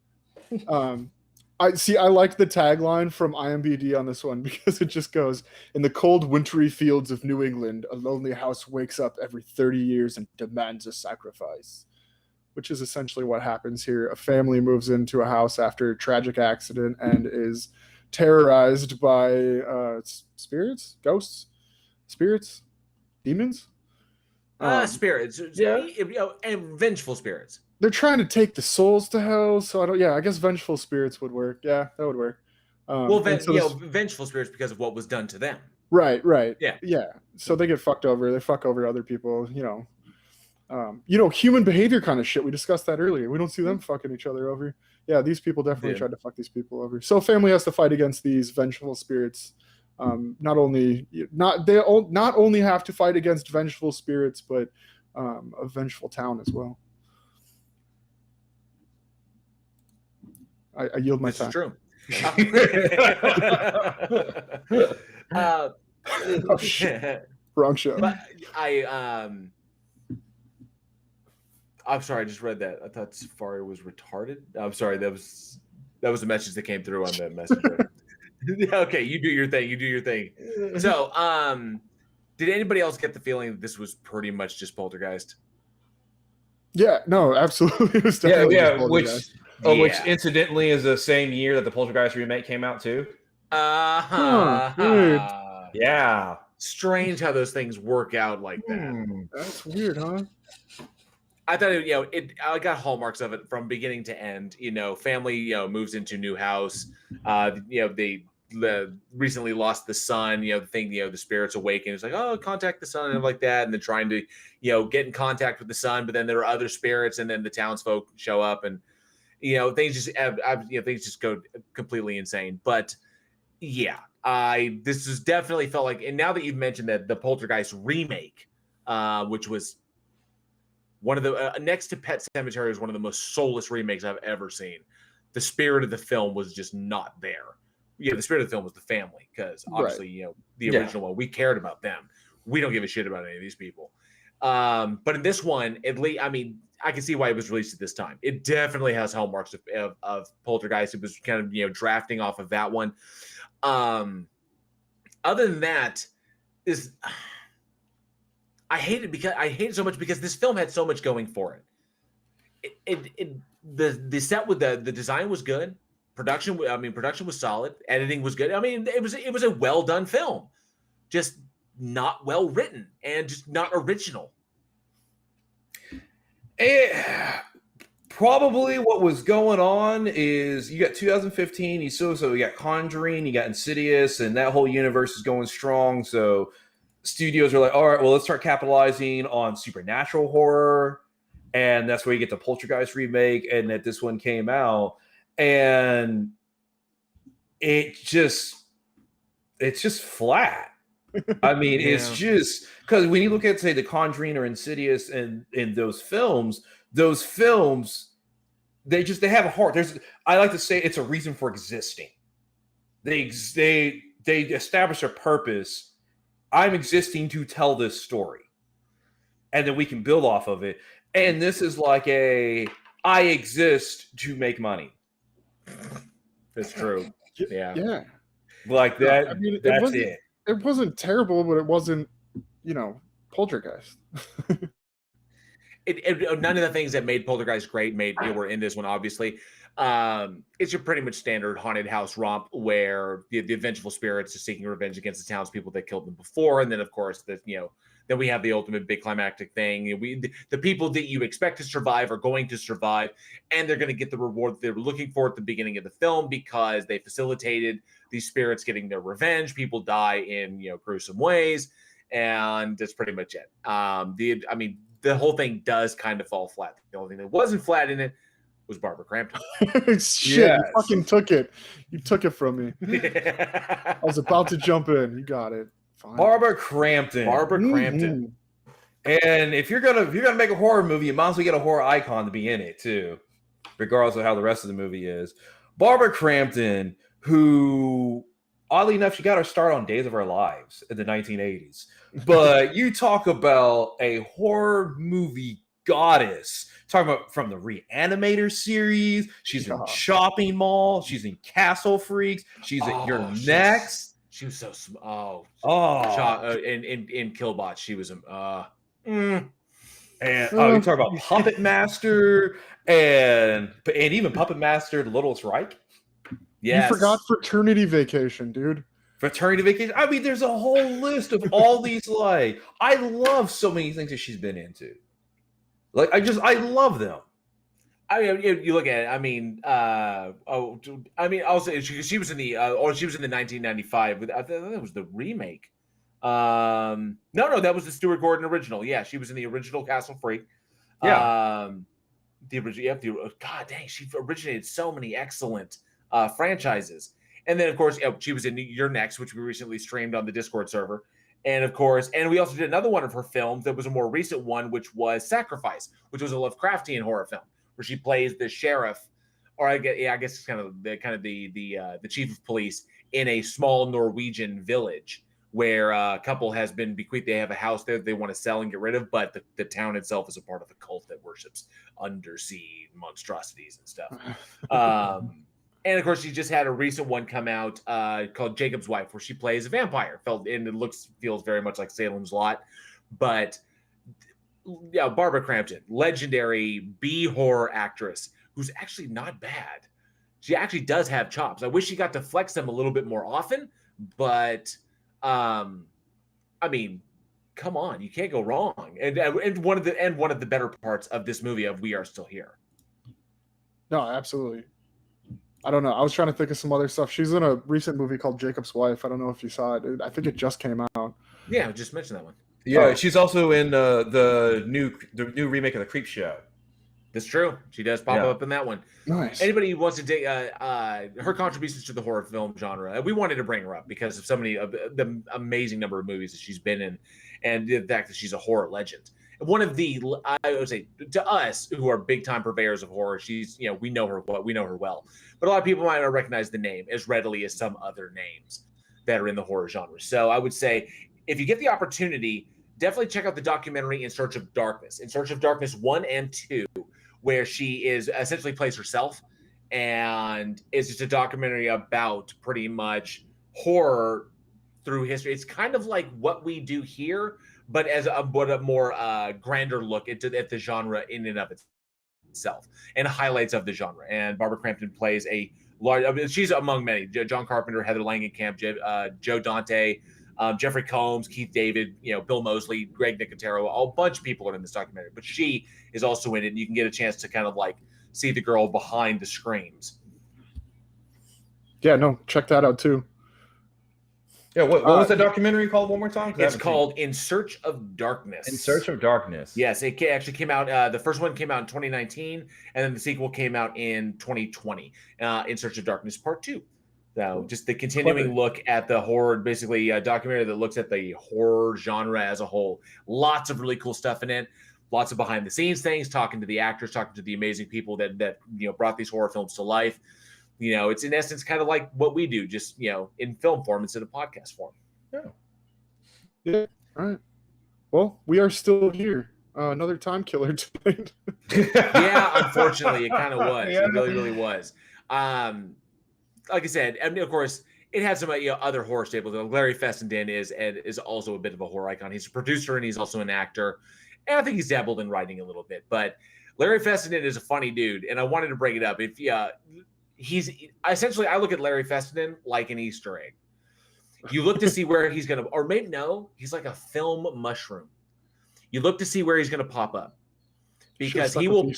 S2: I like the tagline from IMDb on this one because it just goes, in the cold, wintry fields of New England, a lonely house wakes up every 30 years and demands a sacrifice, which is essentially what happens here. A family moves into a house after a tragic accident and is terrorized by spirits, ghosts, spirits, demons.
S3: Spirits,
S1: yeah.
S3: and vengeful spirits.
S2: They're trying to take the souls to hell, so I guess vengeful spirits would work. Yeah, that would work.
S3: Vengeful spirits because of what was done to them.
S2: Right.
S3: Yeah.
S2: So they get fucked over. They fuck over other people. Human behavior kind of shit. We discussed that earlier. We don't see them fucking each other over. Yeah, these people definitely tried to fuck these people over. So family has to fight against these vengeful spirits. Not only have to fight against vengeful spirits, but a vengeful town as well. I yield my time.
S3: This is true.
S2: Oh, shit. Wrong show.
S3: But I'm sorry, I just read that. I thought Safari was retarded. I'm sorry, that was a message that came through on the messenger. Okay, you do your thing. So, did anybody else get the feeling that this was pretty much just Poltergeist?
S2: Yeah, no, absolutely. It was definitely just Poltergeist.
S1: Which incidentally is the same year that the Poltergeist remake came out too.
S2: Weird.
S1: Yeah.
S3: Strange how those things work out like that.
S2: That's weird, huh?
S3: I thought I got hallmarks of it from beginning to end. Family moves into new house. They recently lost the son. The spirits awaken. It's like, oh, contact the son and like that, and then trying to get in contact with the son. But then there are other spirits, and then the townsfolk show up, and things just go completely insane. But yeah, this has definitely felt like, and now that you've mentioned that the Poltergeist remake, which was one of the next to Pet Sematary, is one of the most soulless remakes I've ever seen. The spirit of the film was just not there. The spirit of the film was the family, because obviously, the original one, we cared about them. We don't give a shit about any of these people. But in this one, at least, I can see why it was released at this time. It definitely has hallmarks of Poltergeist. It was kind of drafting off of that one. Other than that, I hate it so much because this film had so much going for it. The set with the design was good. Production was solid. Editing was good. It was a well done film, just not well written and just not original.
S1: Probably what was going on is you got 2015, you got Conjuring, you got Insidious, and that whole universe is going strong. So studios are like, all right, well, let's start capitalizing on supernatural horror. And that's where you get the Poltergeist remake, and that this one came out. And it's just flat. It's just because when you look at, say, the Conjuring or Insidious and in those films, they have a heart. I like to say it's a reason for existing. They establish a purpose. I'm existing to tell this story, and then we can build off of it. And this is like I exist to make money.
S3: That's true.
S2: Yeah.
S1: Like that. That's it.
S2: It wasn't terrible, but it wasn't, Poltergeist.
S3: None of the things that made Poltergeist great were in this one, obviously. It's your pretty much standard haunted house romp where the vengeful spirits are seeking revenge against the townspeople that killed them before, and then of course then we have the ultimate big climactic thing. The people that you expect to survive are going to survive, and they're going to get the reward they were looking for at the beginning of the film because they facilitated these spirits getting their revenge. People die in gruesome ways, and that's pretty much it. The whole thing does kind of fall flat. The only thing that wasn't flat in it was Barbara Crampton.
S2: Shit, yes. You fucking took it. You took it from me. I was about to jump in. You got it. Fine.
S1: Barbara Crampton.
S2: Mm-hmm.
S1: And if you're gonna make a horror movie, you might as well get a horror icon to be in it too, regardless of how the rest of the movie is. Barbara Crampton, who oddly enough, she got her start on Days of Our Lives in the 1980s. But you talk about a horror movie goddess. Talking about from the Reanimator series. She's in Shopping Mall. She's in Castle Freaks. She's at Your Next.
S3: She was so small. In Killbot, she was
S1: And you talk about Puppet Master and even Puppet Master Littlest Reich.
S2: Yes. You forgot Fraternity Vacation, dude.
S1: Fraternity Vacation. I mean, there's a whole list of all these. Like, I love so many things that she's been into. Like, I love them.
S3: I mean, you look at it. I mean, also she was in the 1995. I think that was the remake. No, that was the Stuart Gordon original. Yeah, she was in the original Castle Freak.
S1: Yeah.
S3: The original. God dang, she originated so many excellent franchises. And then, of course, she was in Your Next, which we recently streamed on the Discord server. And, of course, we also did another one of her films that was a more recent one, which was Sacrifice, which was a Lovecraftian horror film where she plays the sheriff, or I guess it's kind of the chief of police in a small Norwegian village where a couple has been bequeathed. They have a house there that they want to sell and get rid of, but the town itself is a part of a cult that worships undersea monstrosities and stuff. And of course, she just had a recent one come out called Jacob's Wife, where she plays a vampire. Feels very much like Salem's Lot, but yeah, Barbara Crampton, legendary B horror actress, who's actually not bad. She actually does have chops. I wish she got to flex them a little bit more often, but I mean, come on, you can't go wrong. And one of the better parts of this movie of We Are Still Here.
S2: No, absolutely. I don't know. I was trying to think of some other stuff. She's in a recent movie called Jacob's Wife. I don't know if you saw it. I think it just came out.
S3: Yeah, I just mentioned that one.
S1: Yeah, she's also in the new remake of The Creep Show.
S3: That's true. She does pop up in that one.
S2: Nice.
S3: Anybody who wants to dig her contributions to the horror film genre, we wanted to bring her up because of so many of the amazing number of movies that she's been in, and the fact that she's a horror legend. One of the, I would say, to us who are big time purveyors of horror, she's, we know her well, but a lot of people might not recognize the name as readily as some other names that are in the horror genre. So I would say, if you get the opportunity, definitely check out the documentary In Search of Darkness, In Search of Darkness 1 and 2, where she is essentially plays herself, and it's just a documentary about pretty much horror through history. It's kind of like What We Do Here, but as a more grander look at the genre in and of itself, and highlights of the genre. And Barbara Crampton plays a large. I mean, she's among many: John Carpenter, Heather Langenkamp, Joe Dante, Jeffrey Combs, Keith David, Bill Moseley, Greg Nicotero. A bunch of people are in this documentary, but she is also in it. And you can get a chance to kind of like see the girl behind the screens.
S2: Yeah, no, check that out too.
S1: Yeah, what was the documentary called one more time?
S3: It's called In Search of Darkness.
S1: In Search of Darkness.
S3: Yes, it actually came out. The first one came out in 2019, and then the sequel came out in 2020. In Search of Darkness Part 2. So just the continuing look at the horror, basically a documentary that looks at the horror genre as a whole. Lots of really cool stuff in it. Lots of behind the scenes things, talking to the actors, talking to the amazing people that brought these horror films to life. It's in essence kind of like what we do, just in film form instead of podcast form.
S2: Yeah. All right. Well, we are still here. Another time killer tonight.
S3: Yeah, unfortunately, it kind of was. It really, really was. Like I said, and of course, it had some other horror staples. Larry Fessenden is also a bit of a horror icon. He's a producer and he's also an actor, and I think he's dabbled in writing a little bit. But Larry Fessenden is a funny dude, and I wanted to bring it up. If he's essentially, I look at Larry Fessenden like an Easter egg. You look to see where he's gonna, or maybe no, he's like a film mushroom. You look to see where he's gonna pop up, because he will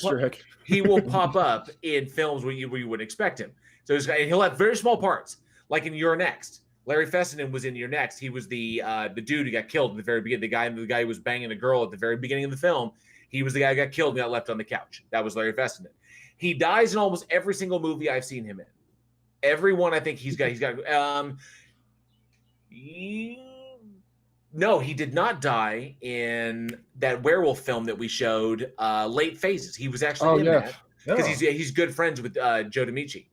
S3: pop up in films where you wouldn't expect him. So he'll have very small parts, like in Your Next. Larry Fessenden was in Your Next. He was the dude who got killed at the very beginning. The guy who was banging a girl at the very beginning of the film. He was the guy who got killed and got left on the couch. That was Larry Fessenden. He dies in almost every single movie I've seen him in. Every one I think he's got. No, he did not die in that werewolf film that we showed, Late Phases. He was actually in that because he's good friends with Joe D'Amici.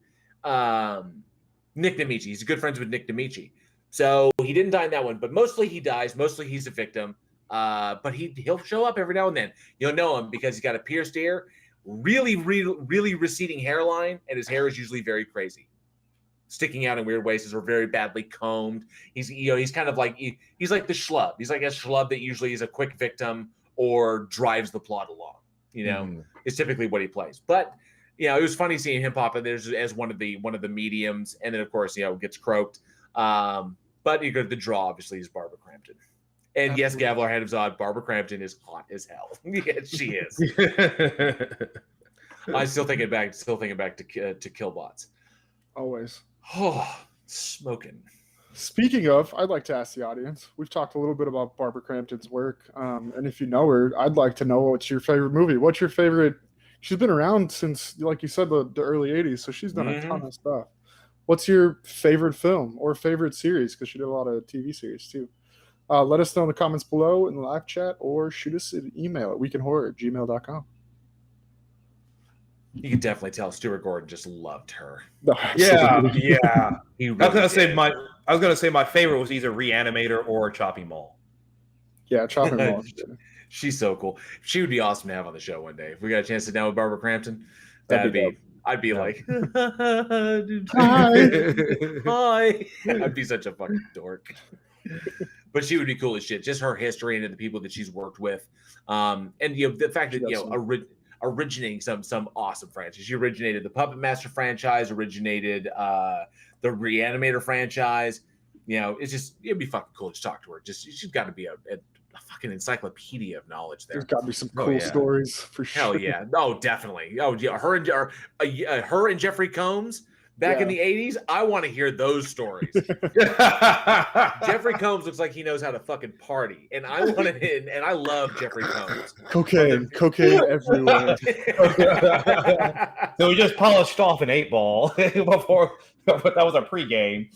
S3: Nick D'Amici. He's good friends with Nick D'Amici. So he didn't die in that one, but mostly he dies. Mostly he's a victim. but he'll show up every now and then. You'll know him because he's got a pierced ear, really receding hairline, and his hair is usually very crazy, sticking out in weird ways, or very badly combed. He's kind of like he's like the schlub. He's like a schlub that usually is a quick victim or drives the plot along. Is typically what he plays. But it was funny seeing him pop in there as one of the mediums, and then of course gets croaked. But you go the draw obviously is Barbara Crampton. And
S2: Absolutely.
S3: yes, Gavlar Hadamzad, Barbara Crampton is hot as hell. Yes, she is. I'm still thinking back to Killbots.
S2: Always.
S3: Oh, smoking.
S2: Speaking of, I'd like to ask the audience. We've talked a little bit about Barbara Crampton's work, and if you know her, I'd like to know what's your favorite movie. What's your favorite? She's been around since, like you said, the early '80s, so she's done a ton of stuff. What's your favorite film or favorite series? Because she did a lot of TV series too. Let us know in the comments below in the live chat, or shoot us an email at weekinhorror@gmail.com.
S3: You can definitely tell Stuart Gordon just loved her.
S2: No,
S1: Yeah.
S3: He
S1: I was
S3: really
S1: gonna say my favorite was either Reanimator or Chopping Mall.
S2: Yeah, Chopping Mall.
S3: She's so cool. She would be awesome to have on the show one day. If we got a chance to sit down with Barbara Crampton, I'd be like, hi. I'd be such a fucking dork. But she would be cool as shit. Just her history and the people that she's worked with, and the fact that originating some awesome franchise. She originated the Puppet Master franchise, originated the Reanimator franchise. It'd be fucking cool to talk to her. She's got to be a fucking encyclopedia of knowledge there.
S2: There's got to be some cool stories for sure.
S3: Hell yeah! Oh, definitely. Oh yeah, her and Jeffrey Combs back in the '80s. I want to hear those stories. Jeffrey Combs looks like he knows how to fucking party, and I want to. And I love Jeffrey Combs.
S2: Cocaine everywhere.
S1: So we just polished off an 8-ball before. That was our pregame.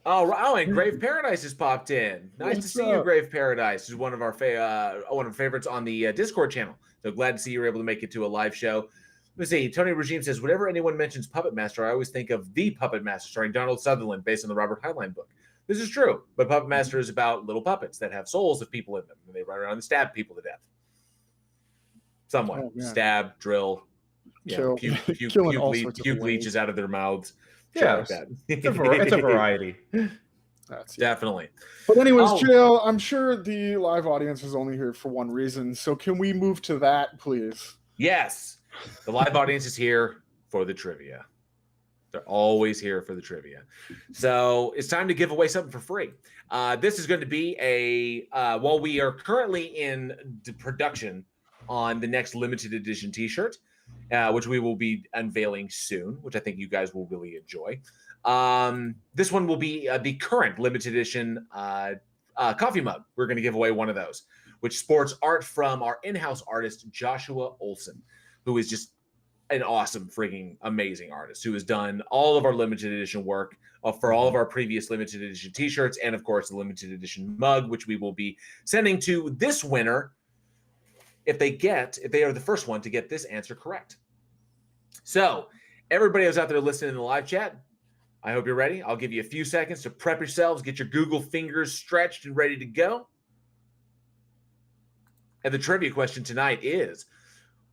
S3: Oh, and Grave Paradise has popped in. Nice to see you, Grave Paradise. Is one of our favorites on the Discord channel. So glad to see you were able to make it to a live show. Let's see. Tony Regime says, whenever anyone mentions Puppet Master, I always think of The Puppet Master, starring Donald Sutherland, based on the Robert Heinlein book. This is true, but Puppet Master is about little puppets that have souls of people in them, and they run around and stab people to death. Somewhat. Stab, drill,
S2: kill,
S3: puke leeches out of their mouths.
S1: Yeah,
S3: like that.
S1: It's a variety.
S2: That's
S3: definitely.
S2: But anyways, JL, I'm sure the live audience is only here for one reason. So can we move to that, please?
S3: Yes. The live audience is here for the trivia. They're always here for the trivia. So it's time to give away something for free. This is going to be while we are currently in production on the next limited edition t-shirt, which we will be unveiling soon, which I think you guys will really enjoy. This one will be the current limited edition coffee mug. We're going to give away one of those, which sports art from our in-house artist, Joshua Olson, who is just an awesome, freaking amazing artist who has done all of our limited edition work for all of our previous limited edition t-shirts, and of course the limited edition mug, which we will be sending to this winner if they are the first one to get this answer correct. So everybody who's out there listening in the live chat, I hope you're ready. I'll give you a few seconds to prep yourselves, get your Google fingers stretched and ready to go. And the trivia question tonight is,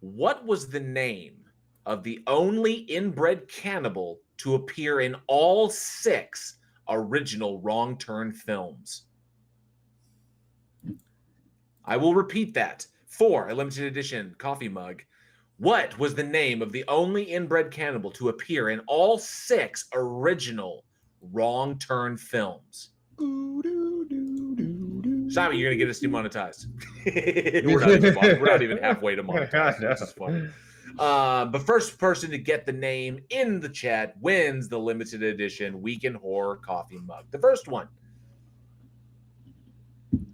S3: what was the name of the only inbred cannibal to appear in all 6 original Wrong Turn films? I will repeat that. For a limited edition coffee mug, what was the name of the only inbred cannibal to appear in all 6 original Wrong Turn films? Simon, you're going to get us demonetized. We're not even halfway to monetize. This is funny. The first person to get the name in the chat wins the limited edition Week in Horror coffee mug. The first one.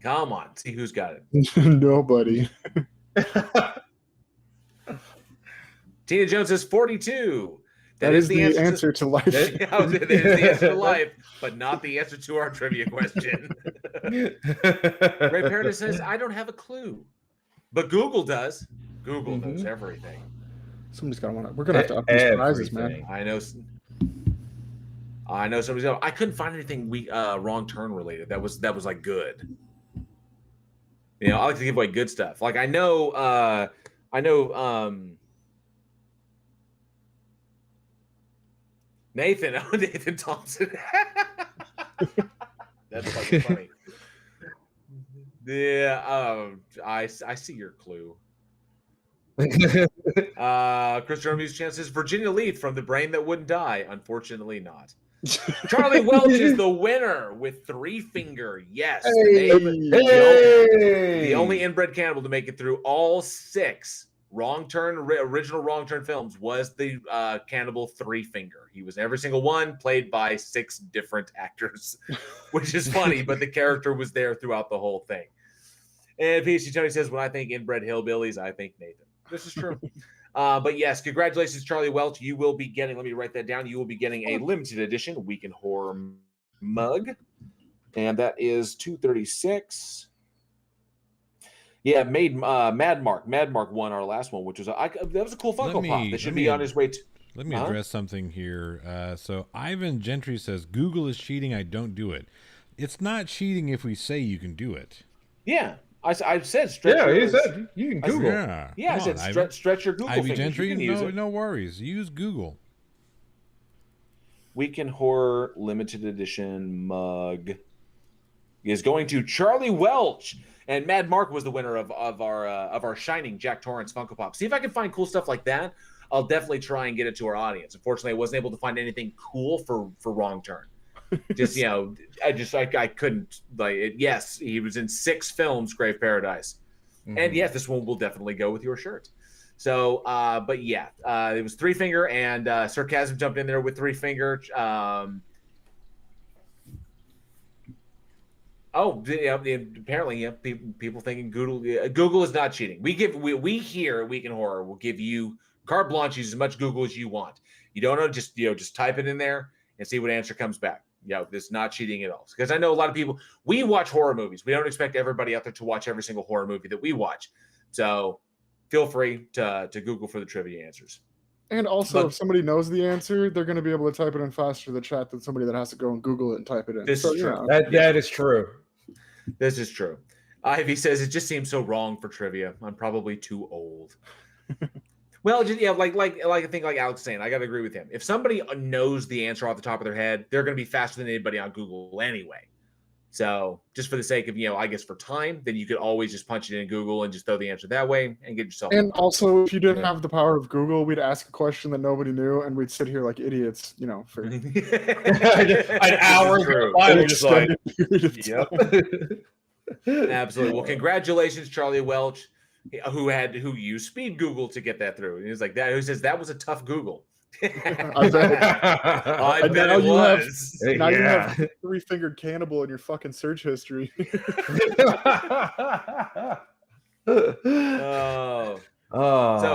S3: Come on, see who's got it.
S2: Nobody.
S3: Tina Jones says 42.
S2: That is the answer to life.
S3: That is the answer to life, but not the answer to our trivia question. Ray Paradise says, I don't have a clue. But Google does. Google knows everything.
S2: Somebody's got to want to. We're going to have to up these prizes, man.
S3: I know somebody's going. I couldn't find anything Wrong Turn related. That was like good. You know, I like to give away good stuff. Like I know Nathan Thompson. That's fucking funny. Yeah, I see your clue. Chris Jeremy's chances. Virginia Leaf from The Brain That Wouldn't Die. Unfortunately, not. Charlie Welch is the winner with 3 finger. Yes, the only inbred cannibal to make it through all 6 original Wrong Turn films was the cannibal 3 finger. He was in every single one, played by 6 different actors, which is funny, but the character was there throughout the whole thing. And PhD Tony says, when I think inbred hillbillies, I think Nathan. This is true. But yes, congratulations, Charlie Welch. You will be getting, let me write that down. You will be getting a limited edition Week in Horror mug. And that is $236. Yeah, made Mad Mark won our last one, which was that was a cool Funko Pop. That should be on his way to.
S4: Let me address something here. So Ivan Gentry says, Google is cheating. I don't do it. It's not cheating if we say you can do it.
S3: Yeah. I said stretch.
S1: Yeah, he said you can Google.
S3: I said stretch your Google
S4: Ivy
S3: fingers.
S4: Gentry,
S3: You can use it.
S4: no worries. Use Google.
S3: Week in Horror limited edition mug is going to Charlie Welch, and Mad Mark was the winner of our Shining Jack Torrance Funko Pop. See if I can find cool stuff like that. I'll definitely try and get it to our audience. Unfortunately, I wasn't able to find anything cool for Wrong Turn. Just I couldn't like it. Yes, he was in 6 films, Grave Paradise, and yes, this one will definitely go with your shirt. So, but yeah, it was 3 finger, and Sarcasm jumped in there with 3 finger. Apparently, people thinking Google is not cheating. We here at Week in Horror will give you carte blanche, use as much Google as you want. You don't know, just type it in there and see what answer comes back. This is not cheating at all. Because I know a lot of people, we watch horror movies. We don't expect everybody out there to watch every single horror movie that we watch. So feel free to Google for the trivia answers.
S2: And also, if somebody knows the answer, they're going to be able to type it in faster in the chat than somebody that has to go and Google it and type it in.
S3: This is true.
S1: That is true.
S3: This is true. Ivy says, it just seems so wrong for trivia. I'm probably too old. Well, like I think like Alex saying, I got to agree with him. If somebody knows the answer off the top of their head, they're going to be faster than anybody on Google anyway. So just for the sake of, I guess for time, then you could always just punch it in Google and just throw the answer that way and get yourself.
S2: And also, if you didn't have the power of Google, we'd ask a question that nobody knew, and we'd sit here like idiots, for
S1: an hour. We're just like,
S2: yep.
S3: Absolutely. Well, congratulations, Charlie Welch, who used speed Google to get that through. And he was like that. Who says that was a tough Google?
S2: I bet.
S3: I bet it was.
S2: Now you have 3-fingered cannibal in your fucking search history.
S3: So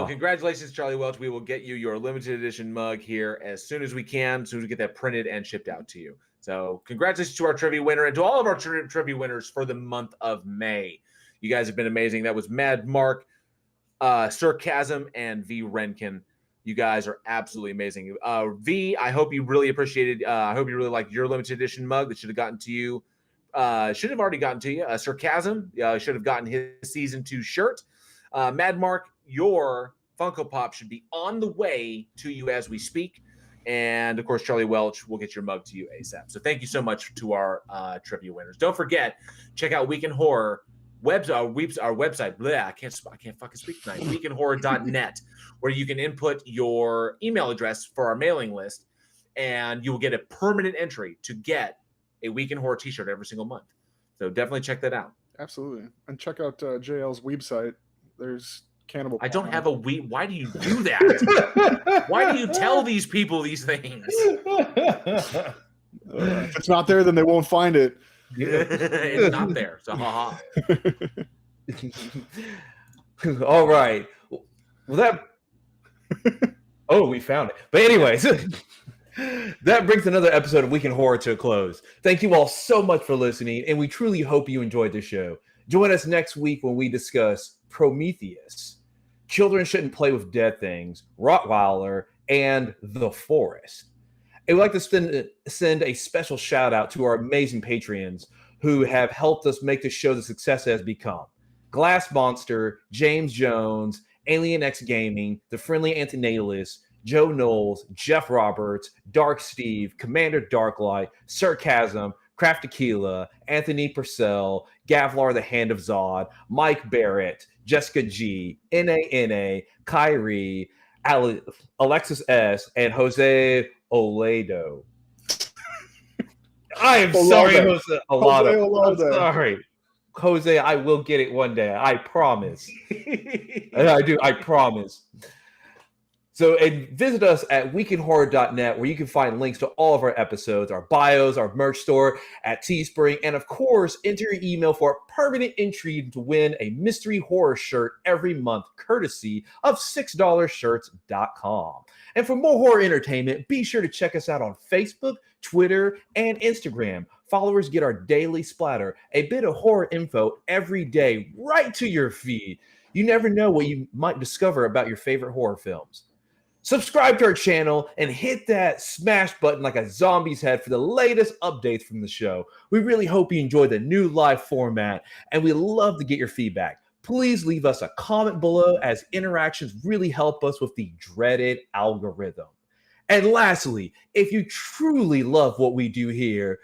S3: congratulations, Charlie Welch. We will get you your limited edition mug here as soon as we can, as soon as we get that printed and shipped out to you. So congratulations to our trivia winner and to all of our trivia winners for the month of May. You guys have been amazing. That was Mad Mark, Sarcasm, and V. Renkin. You guys are absolutely amazing. V, I hope you really appreciated. I hope you really liked your limited edition mug that should have gotten to you. Should have already gotten to you. Sarcasm should have gotten his season 2 shirt. Mad Mark, your Funko Pop should be on the way to you as we speak. And of course, Charlie Welch will get your mug to you ASAP. So thank you so much to our trivia winners. Don't forget, check out Week in Horror. Our website, I can't fucking speak tonight. weekinhorror.net, where you can input your email address for our mailing list, and you will get a permanent entry to get a Week in Horror t-shirt every single month. So definitely check that out.
S2: Absolutely. And check out JL's website. There's cannibal.
S3: I don't have a weeb. Why do you do that? Why do you tell these people these things?
S2: If it's not there, then they won't find it.
S3: It's not there. So haha.
S1: All right. Well, we found it. But anyways, that brings another episode of Week in Horror to a close. Thank you all so much for listening, and we truly hope you enjoyed the show. Join us next week when we discuss Prometheus, Children Shouldn't Play with Dead Things, Rottweiler, and The Forest. I would like to send a special shout out to our amazing Patreons who have helped us make this show the success it has become. Glass Monster, James Jones, Alien X Gaming, The Friendly Antinatalist, Joe Knowles, Jeff Roberts, Dark Steve, Commander Darklight, Sarcasm, Craft Tequila, Anthony Purcell, Gavlar the Hand of Zod, Mike Barrett, Jessica G, NANA, Kyrie, Alexis S, and Jose Oledo. I am sorry, Jose Olado. I'm sorry. Jose, I will get it one day. I promise. I do. I promise. So, and visit us at weekinhorror.net, where you can find links to all of our episodes, our bios, our merch store at Teespring, and of course, enter your email for a permanent entry to win a mystery horror shirt every month, courtesy of $6shirts.com. And for more horror entertainment, be sure to check us out on Facebook, Twitter, and Instagram. Followers get our daily splatter, a bit of horror info every day, right to your feed. You never know what you might discover about your favorite horror films. Subscribe to our channel and hit that smash button like a zombie's head for the latest updates from the show. We really hope you enjoy the new live format, and we love to get your feedback. Please leave us a comment below, as interactions really help us with the dreaded algorithm. And lastly, if you truly love what we do here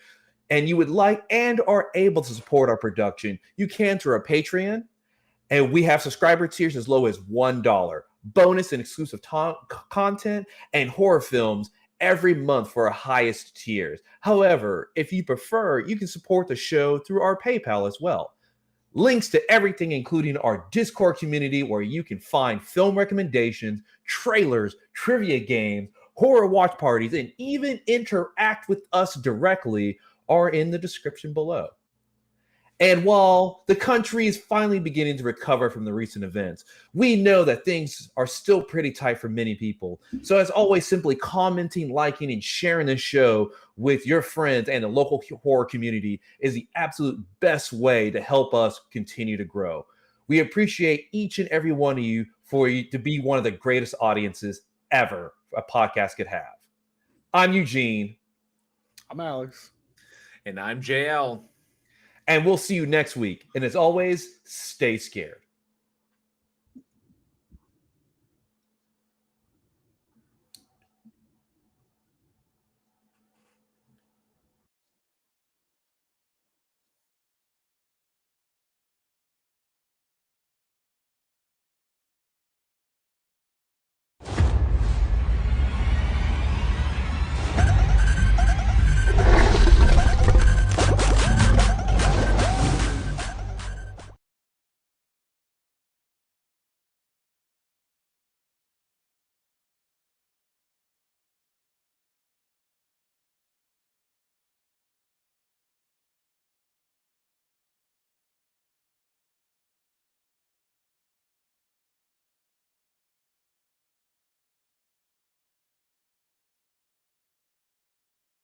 S1: and you would like and are able to support our production, you can through our Patreon, and we have subscriber tiers as low as $1. Bonus and exclusive content and horror films every month for our highest tiers. However, if you prefer, you can support the show through our PayPal as well. Links to everything, including our Discord community, where you can find film recommendations, trailers, trivia games, horror watch parties, and even interact with us directly, are in the description below. And while the country is finally beginning to recover from the recent events, we know that things are still pretty tight for many people. So as always, simply commenting, liking, and sharing this show with your friends and the local horror community is the absolute best way to help us continue to grow. We appreciate each and every one of you for you to be one of the greatest audiences ever a podcast could have. I'm Eugene.
S2: I'm Alex.
S3: And I'm JL.
S1: And we'll see you next week. And as always, stay scared.